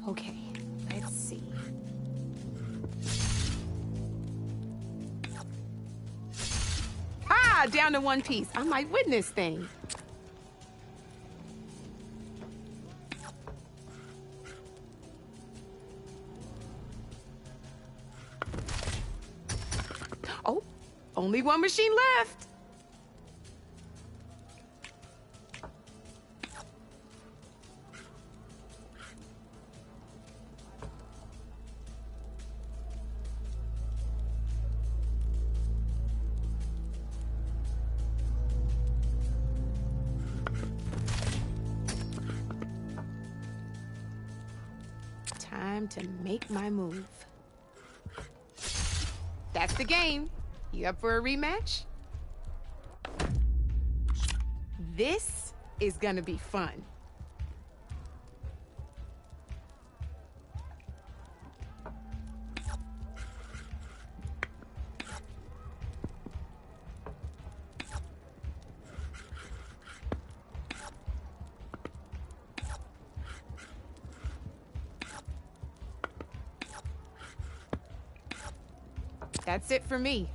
Okay, let's see. Ha! Down to one piece. I might win this thing. Oh, only one machine left. Time to make my move. That's the game. You up for a rematch? This is gonna be fun. That's it for me.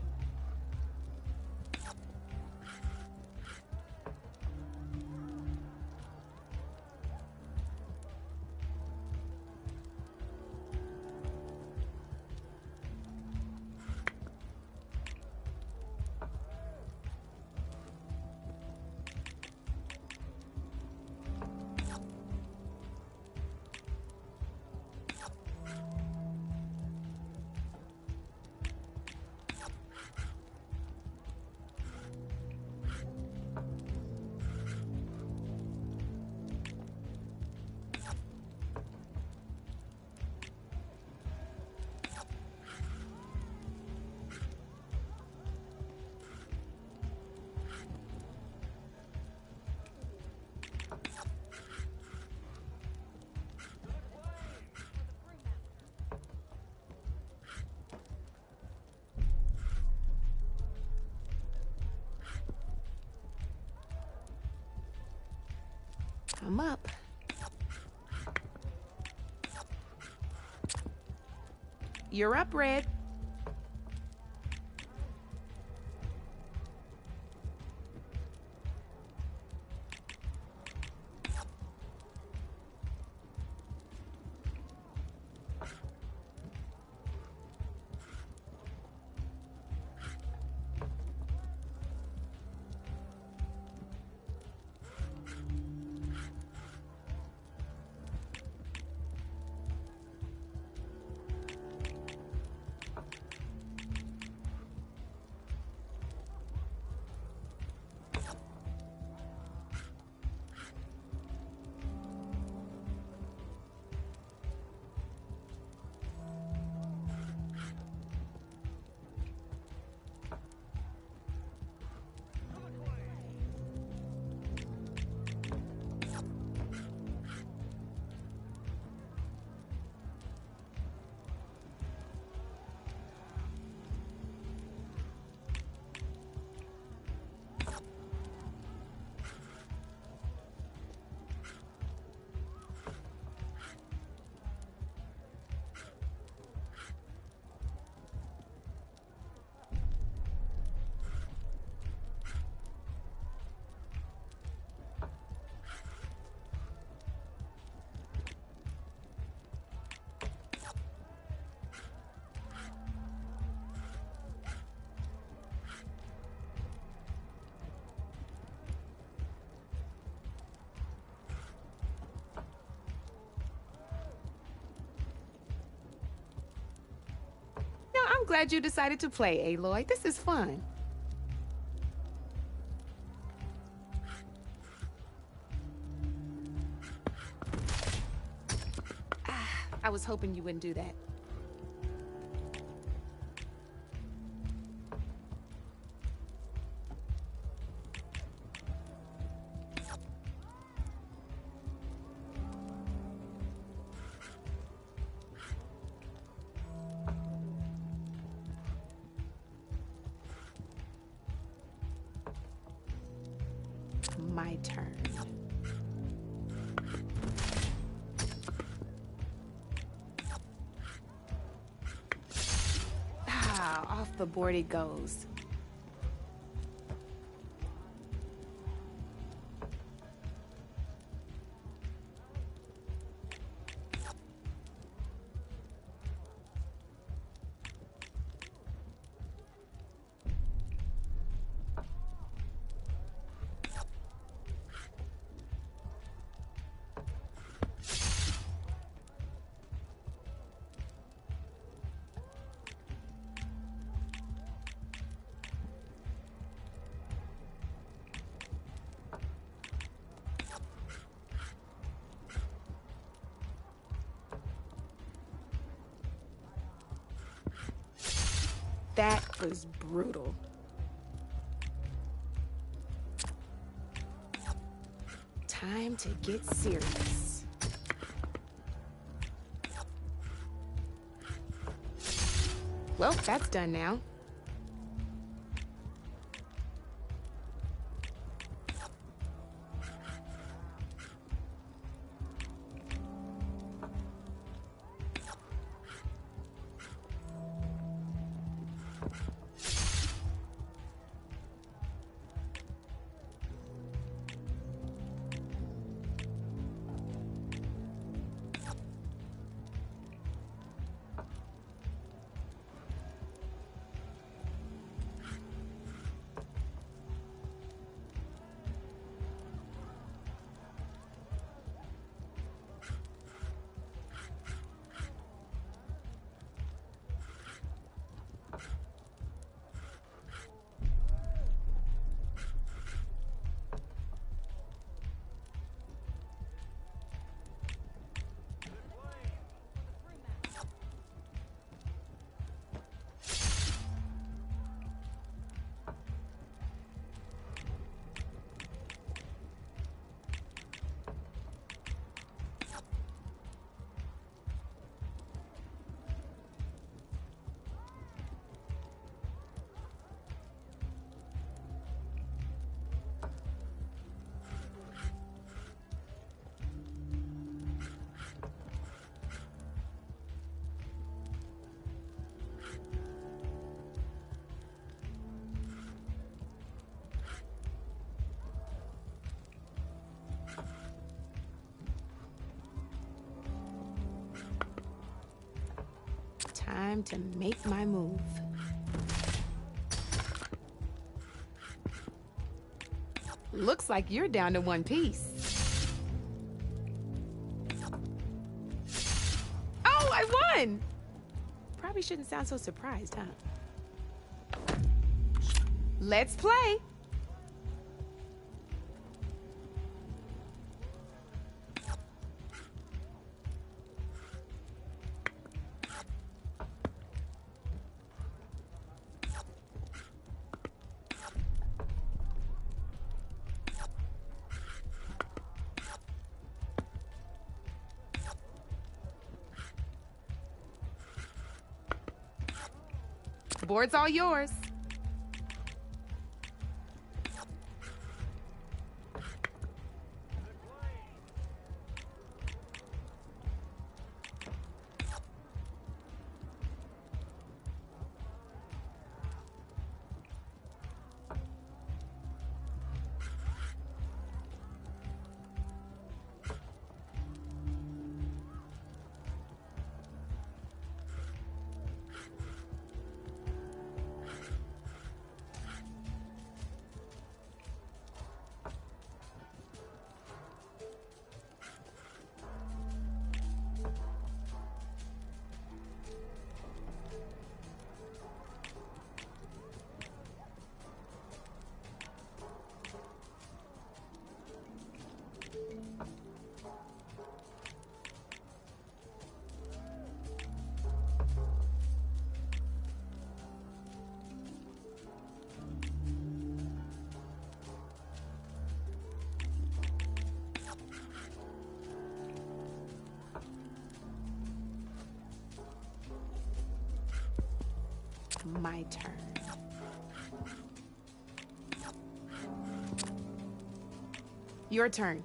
I'm up. You're up, Red. I'm glad you decided to play, Aloy. This is fun. I was hoping you wouldn't do that. My turn. Off the board it goes. That was brutal. Time to get serious. Well, that's done now. Time to make my move. Looks like you're down to one piece. Oh, I won! Probably shouldn't sound so surprised, huh? Let's play. Board's all yours. My turn. Your turn.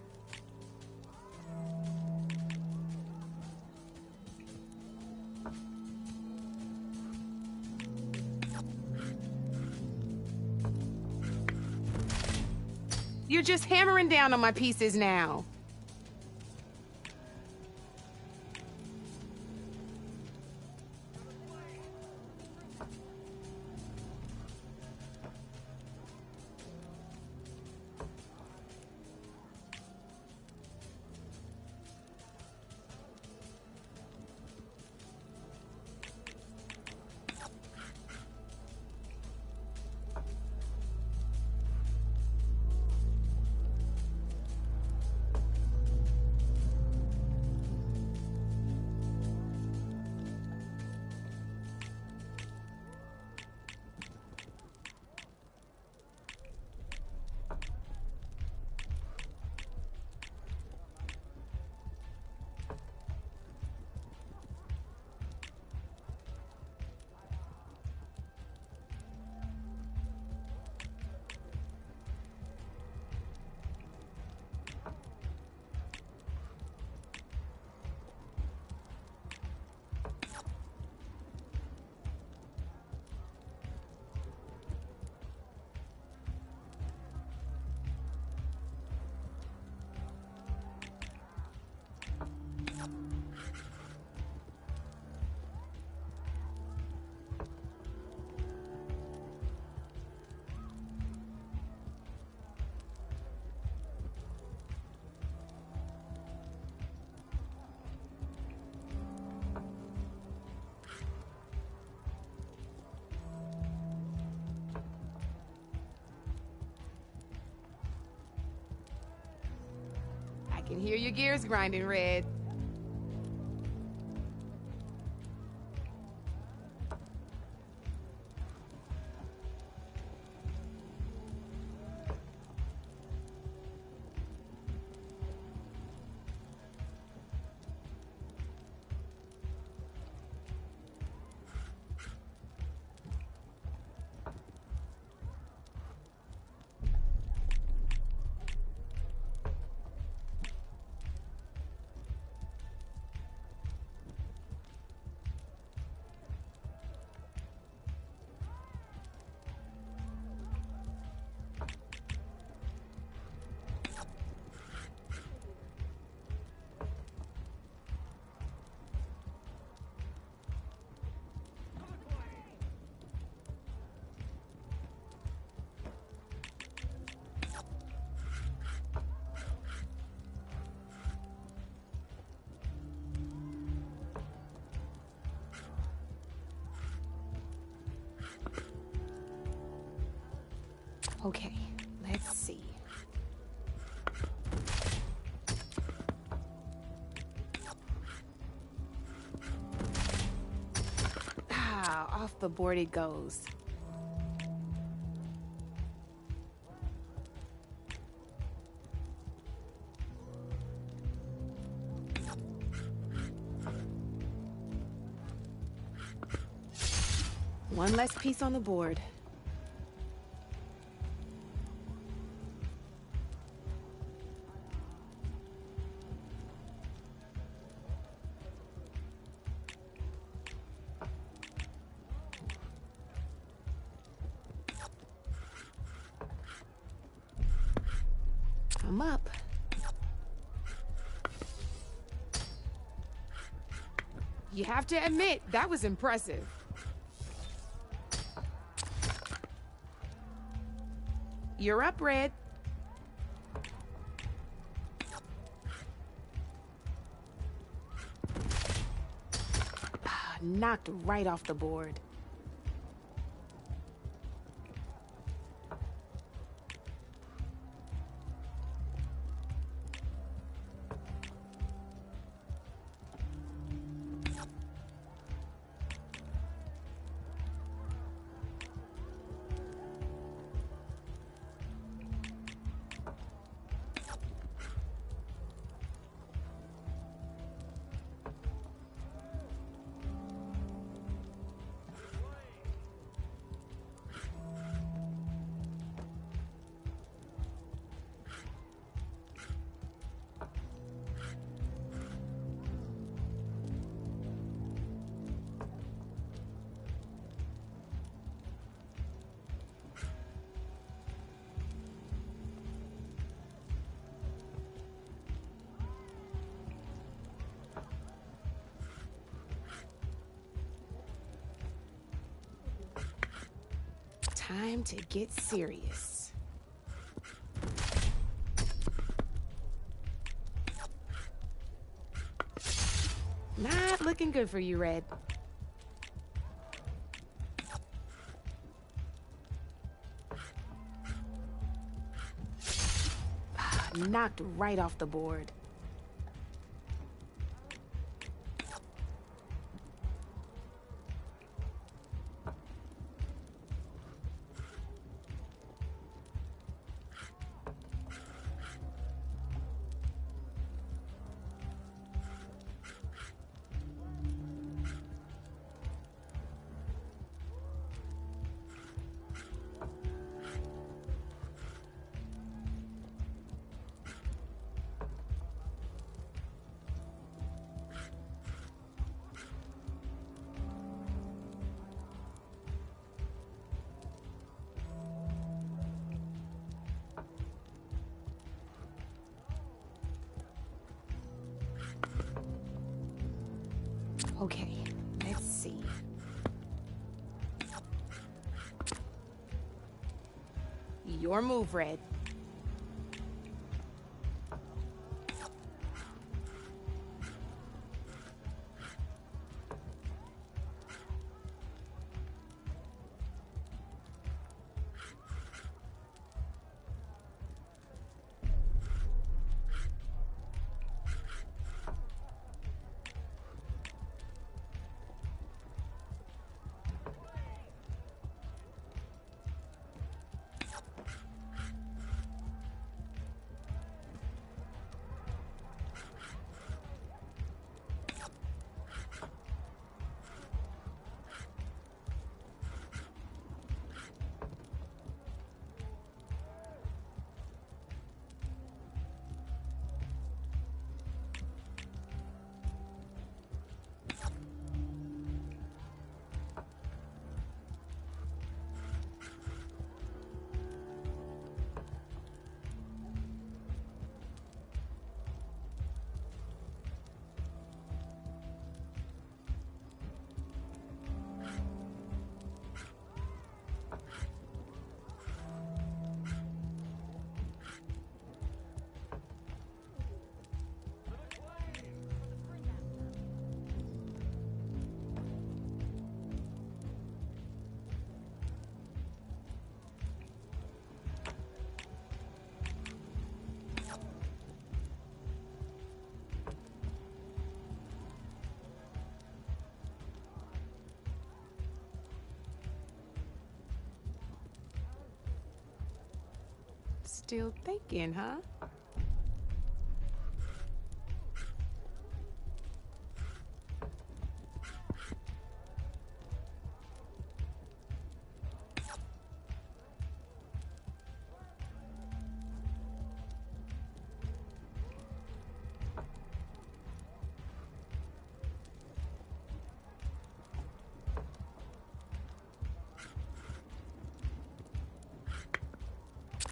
You're just hammering down on my pieces now. Can hear your gears grinding, Red. Okay, let's see. Ah, off the board it goes. One less piece on the board. I'm up. You have to admit, that was impressive. You're up, Red. Knocked right off the board. Time to get serious. Not looking good for you, Red. Knocked right off the board. Okay, let's see. Your move, Red. Still thinking, huh?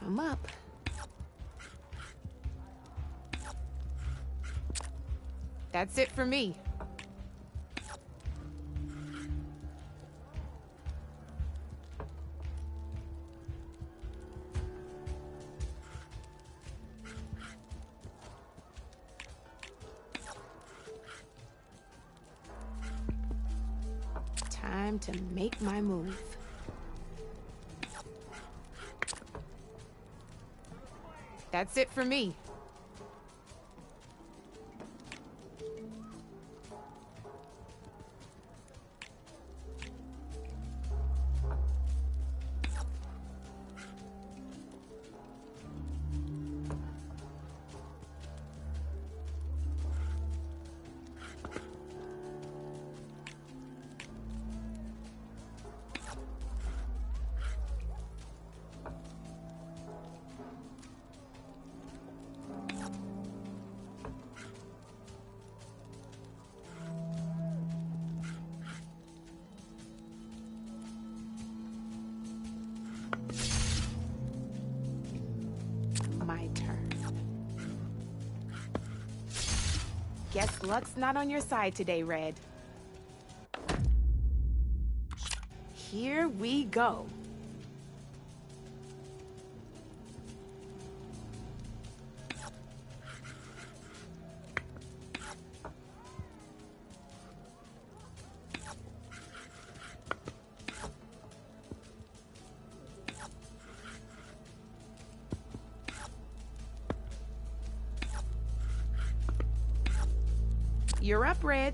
I'm up. That's it for me. Time to make my move. That's it for me. My turn. Guess luck's not on your side today, Red. Here we go. You're up, Red.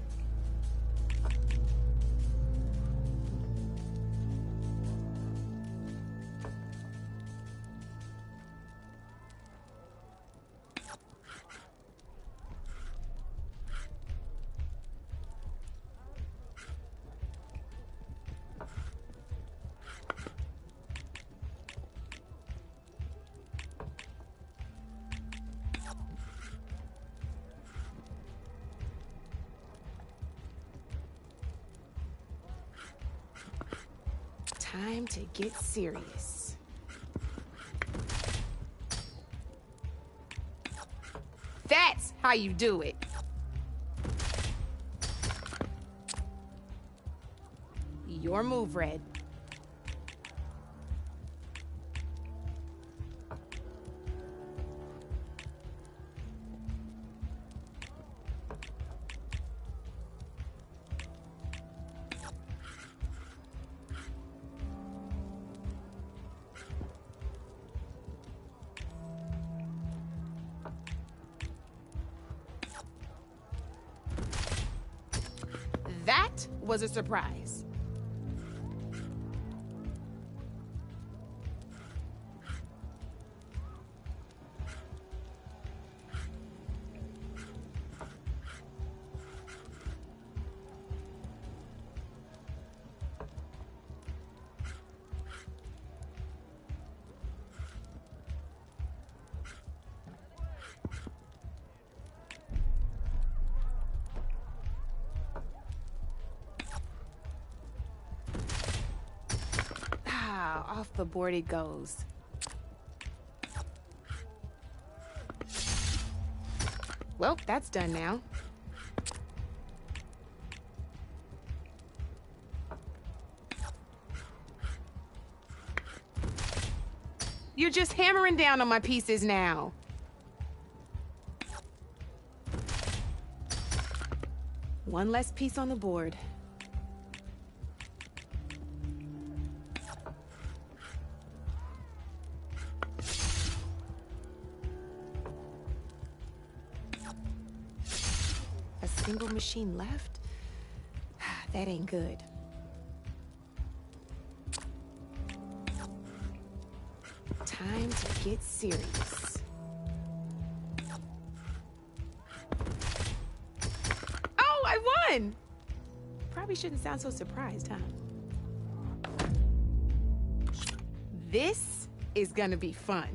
Time to get serious. That's how you do it. Your move, Red. That was a surprise. Off the board it goes. Well, that's done now. You're just hammering down on my pieces now. One less piece on the board. A single machine left? That ain't good. Time to get serious. Oh, I won! Probably shouldn't sound so surprised, huh? This is gonna be fun.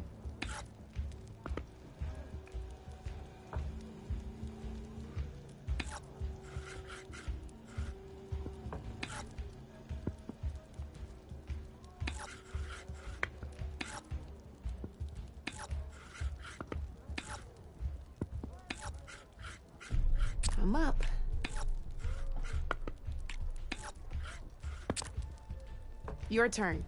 I'm up. Your turn.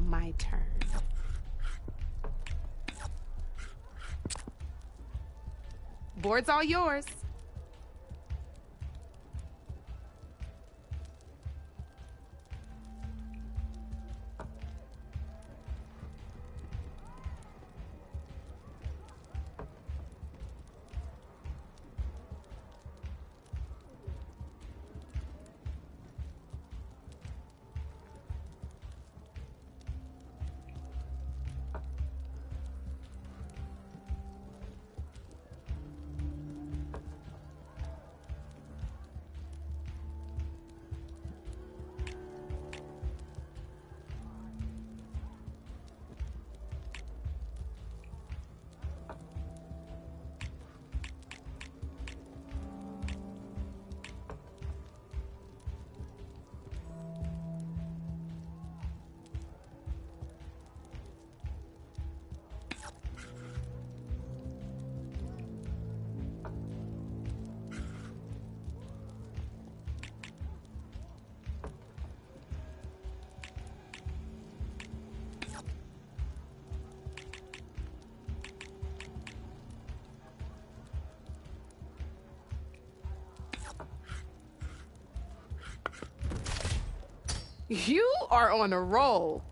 My turn. Board's all yours. You are on a roll.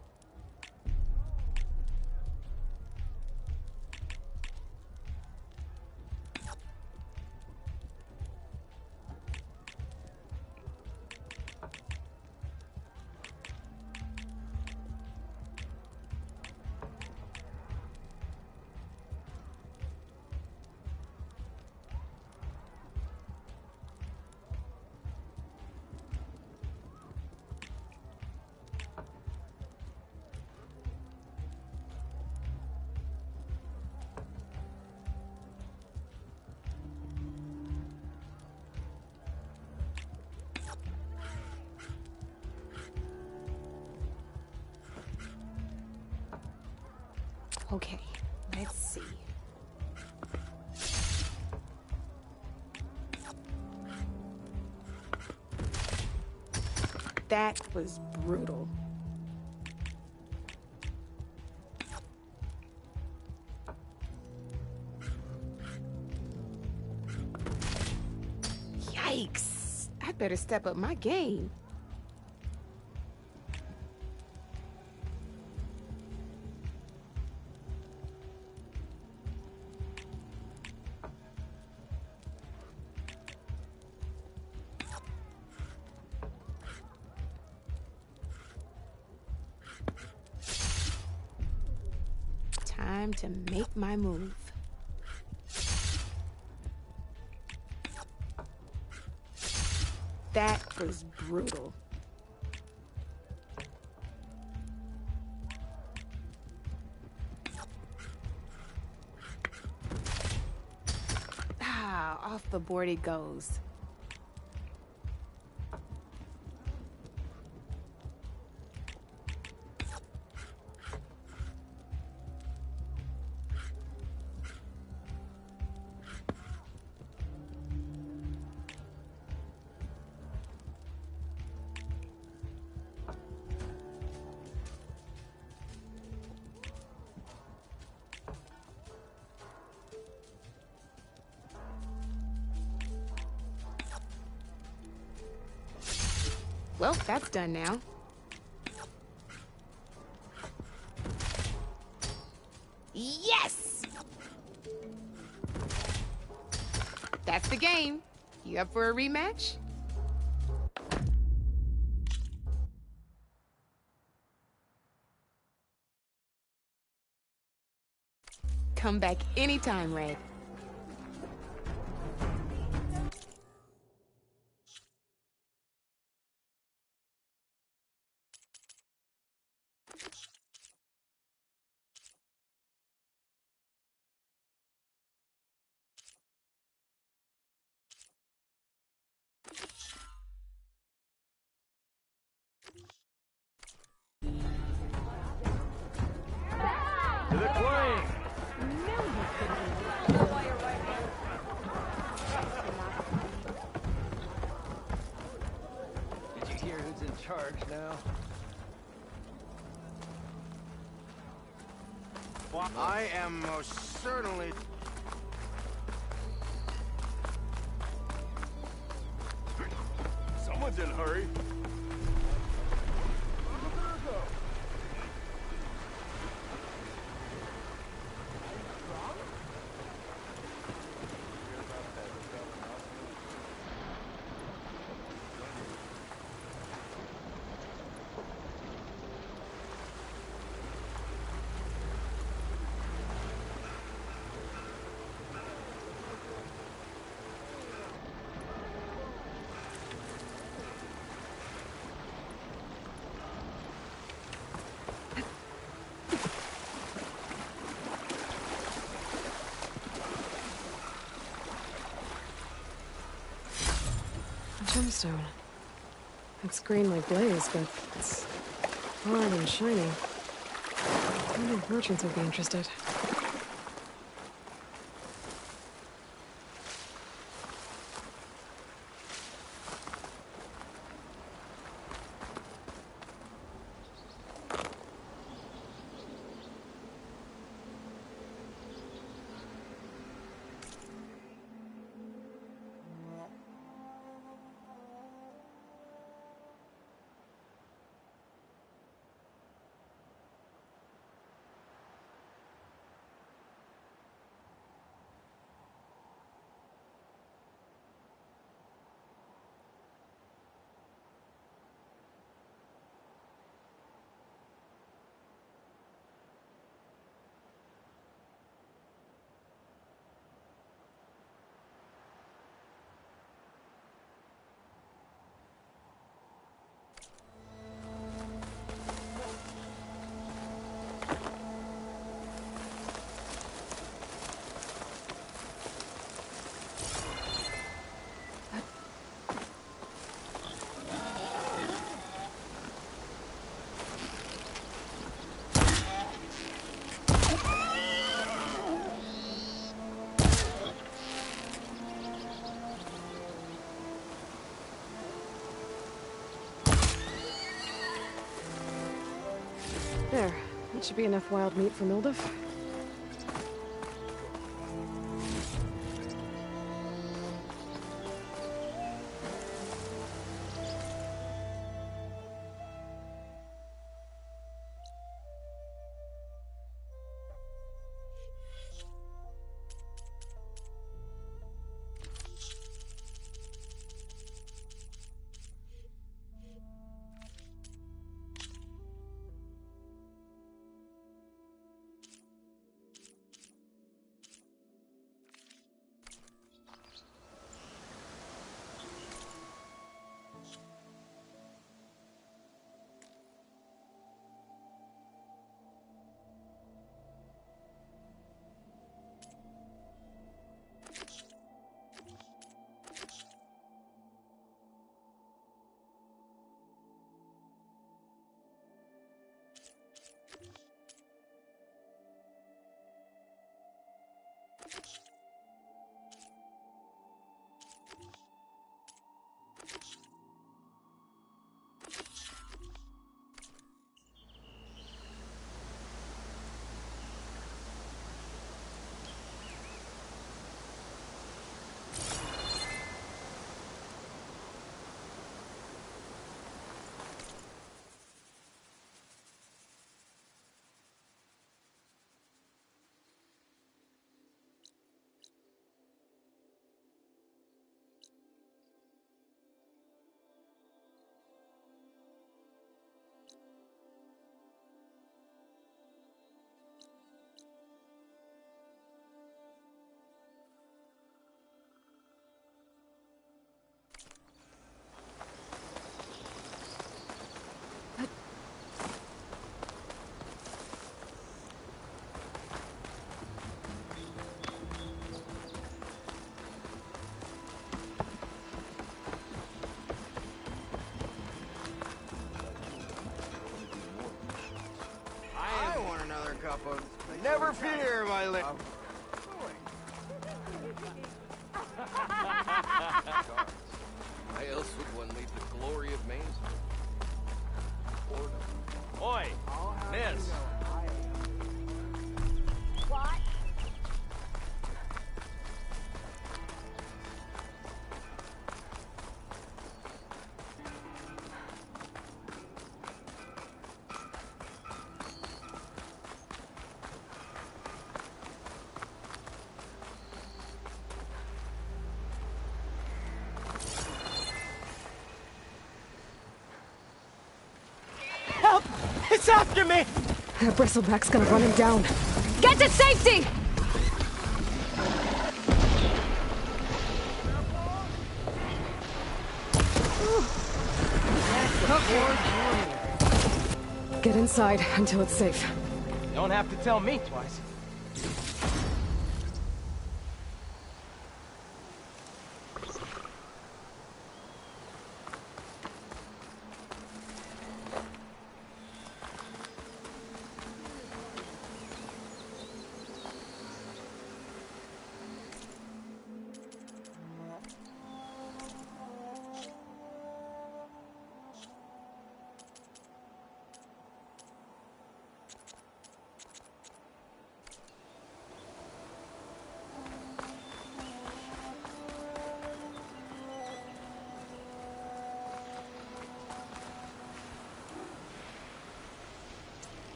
Okay, let's see. That was brutal. Yikes! I better step up my game. time to make my move. That was brutal. Ah, off the board it goes. Well, that's done now. Yes! That's the game. You up for a rematch? Come back anytime, Red. To the claim! Did you hear who's in charge now? Well, I am most certainly... Someone's in a hurry. Gemstone. It's green like blaze, but it's hard and shiny. I wonder if merchants would be interested. There. That should be enough wild meat for Milduf. cup of... Never fear, my lady. Why else would one leave the glory of Mainz? Oi, miss. What? Help! It's after me! That bristleback's gonna run him down. Get to safety! Get inside until it's safe. Don't have to tell me twice.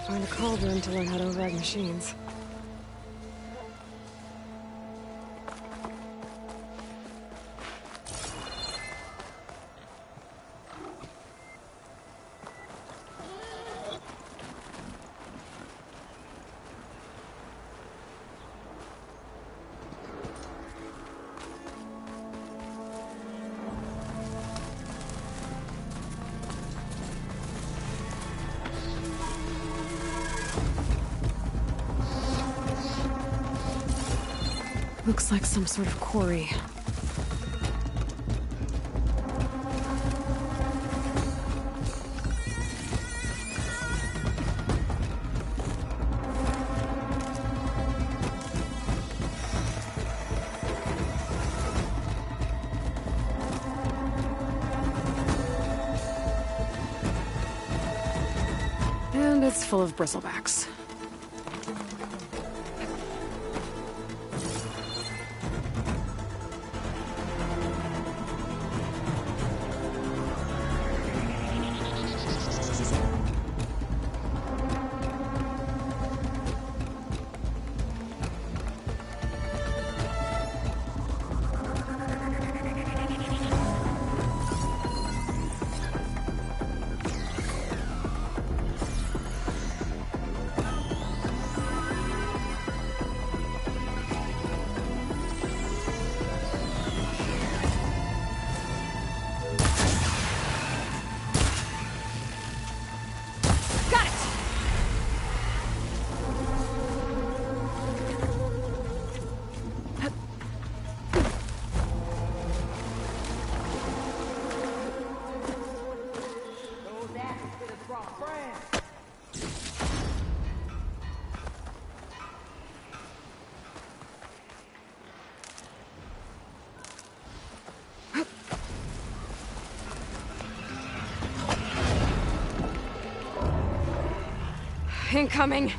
Find a cauldron to learn how to override machines. Looks like some sort of quarry. And it's full of bristlebacks. Incoming!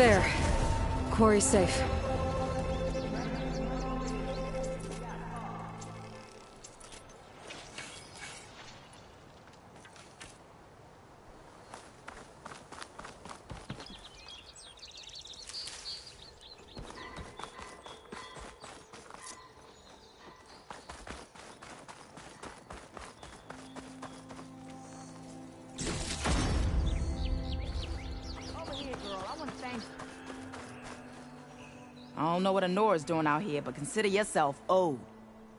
There. Quarry's safe. I don't know what Honora's doing out here, but consider yourself owed.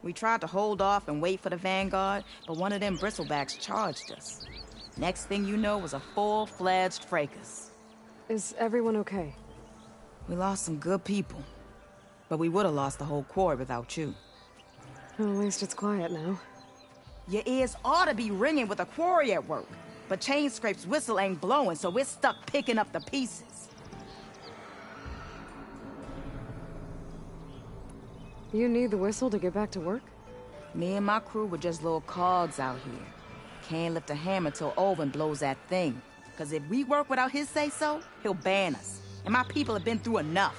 We tried to hold off and wait for the Vanguard, but one of them bristlebacks charged us. Next thing you know was a full-fledged fracas. Is everyone okay? We lost some good people, but we would have lost the whole quarry without you. Well, at least it's quiet now. Your ears ought to be ringing with a quarry at work, but Chainscrape's whistle ain't blowing, so we're stuck picking up the pieces. You need the whistle to get back to work? Me and my crew were just little cogs out here. Can't lift a hammer till Olvin blows that thing. Cause if we work without his say-so, he'll ban us. And my people have been through enough.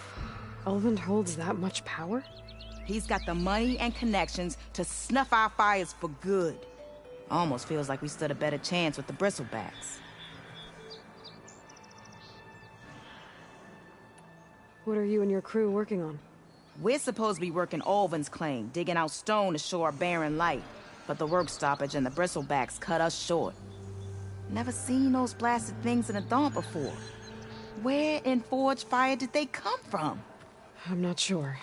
Olvin holds that much power? He's got the money and connections to snuff our fires for good. Almost feels like we stood a better chance with the bristlebacks. What are you and your crew working on? We're supposed to be working Olvin's claim, digging out stone to show our barren light. But the work stoppage and the bristlebacks cut us short. Never seen those blasted things in a dawn before. Where in Forge Fire did they come from? I'm not sure.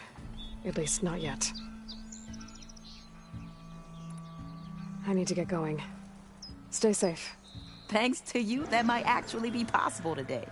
At least not yet. I need to get going. Stay safe. Thanks to you, that might actually be possible today.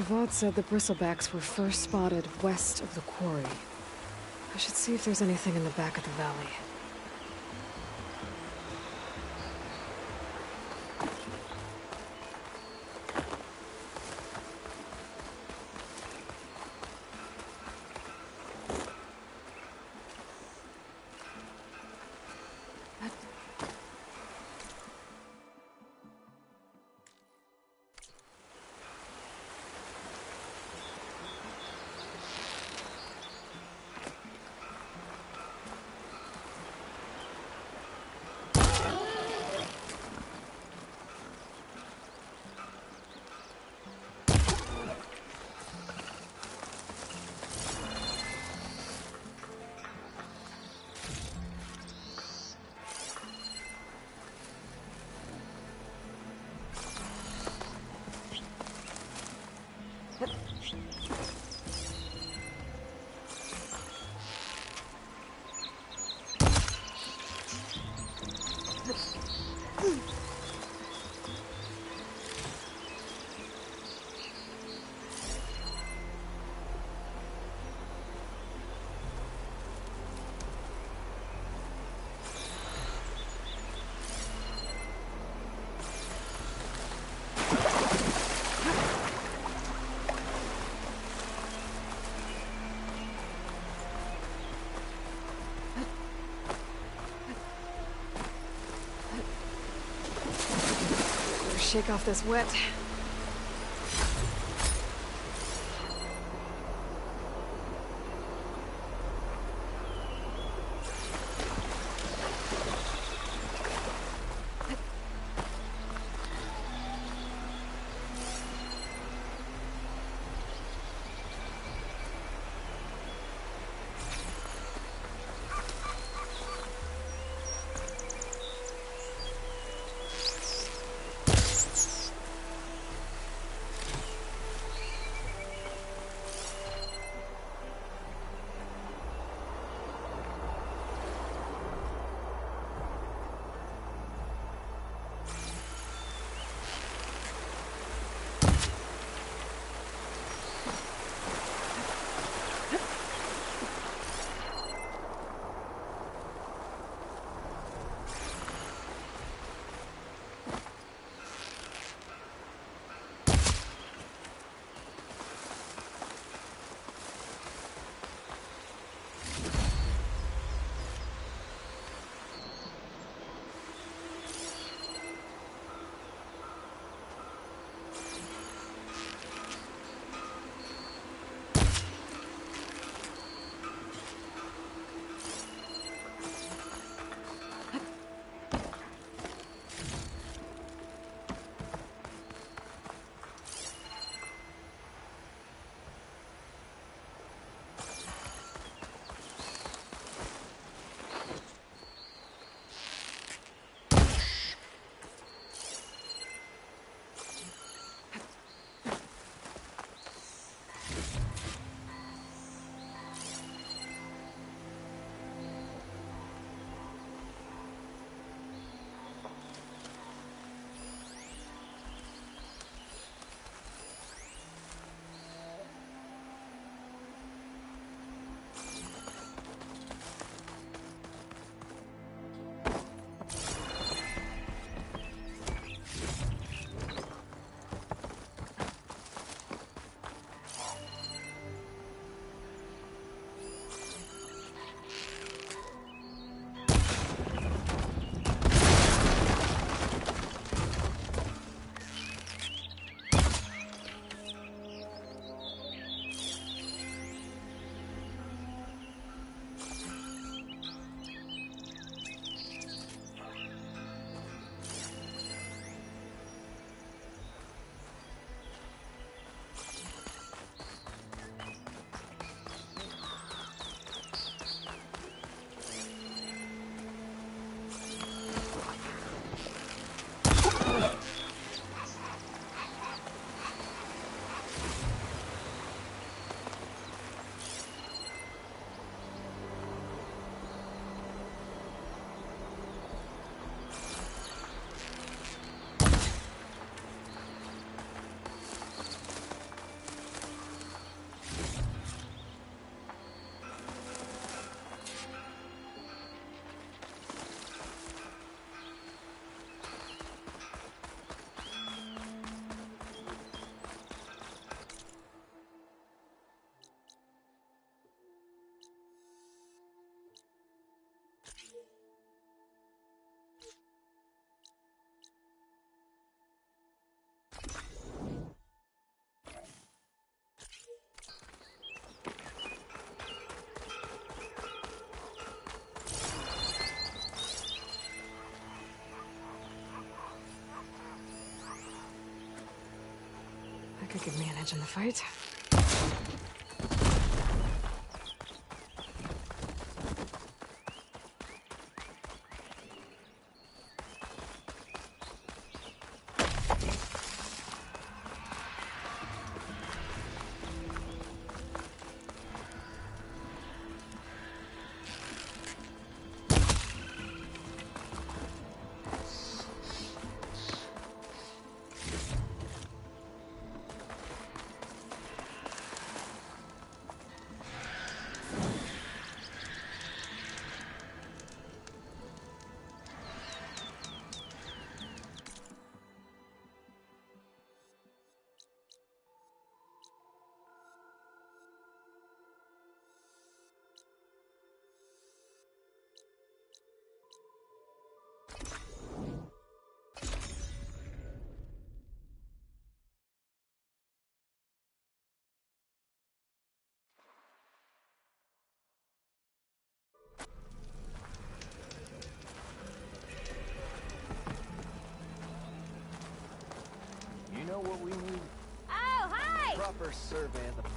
Javad said the bristlebacks were first spotted west of the quarry. I should see if there's anything in the back of the valley. Shake off this wet. think I could manage in the fight. You know what we need? Oh, hi! Proper survey of the...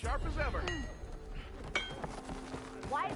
Sharp as ever. Why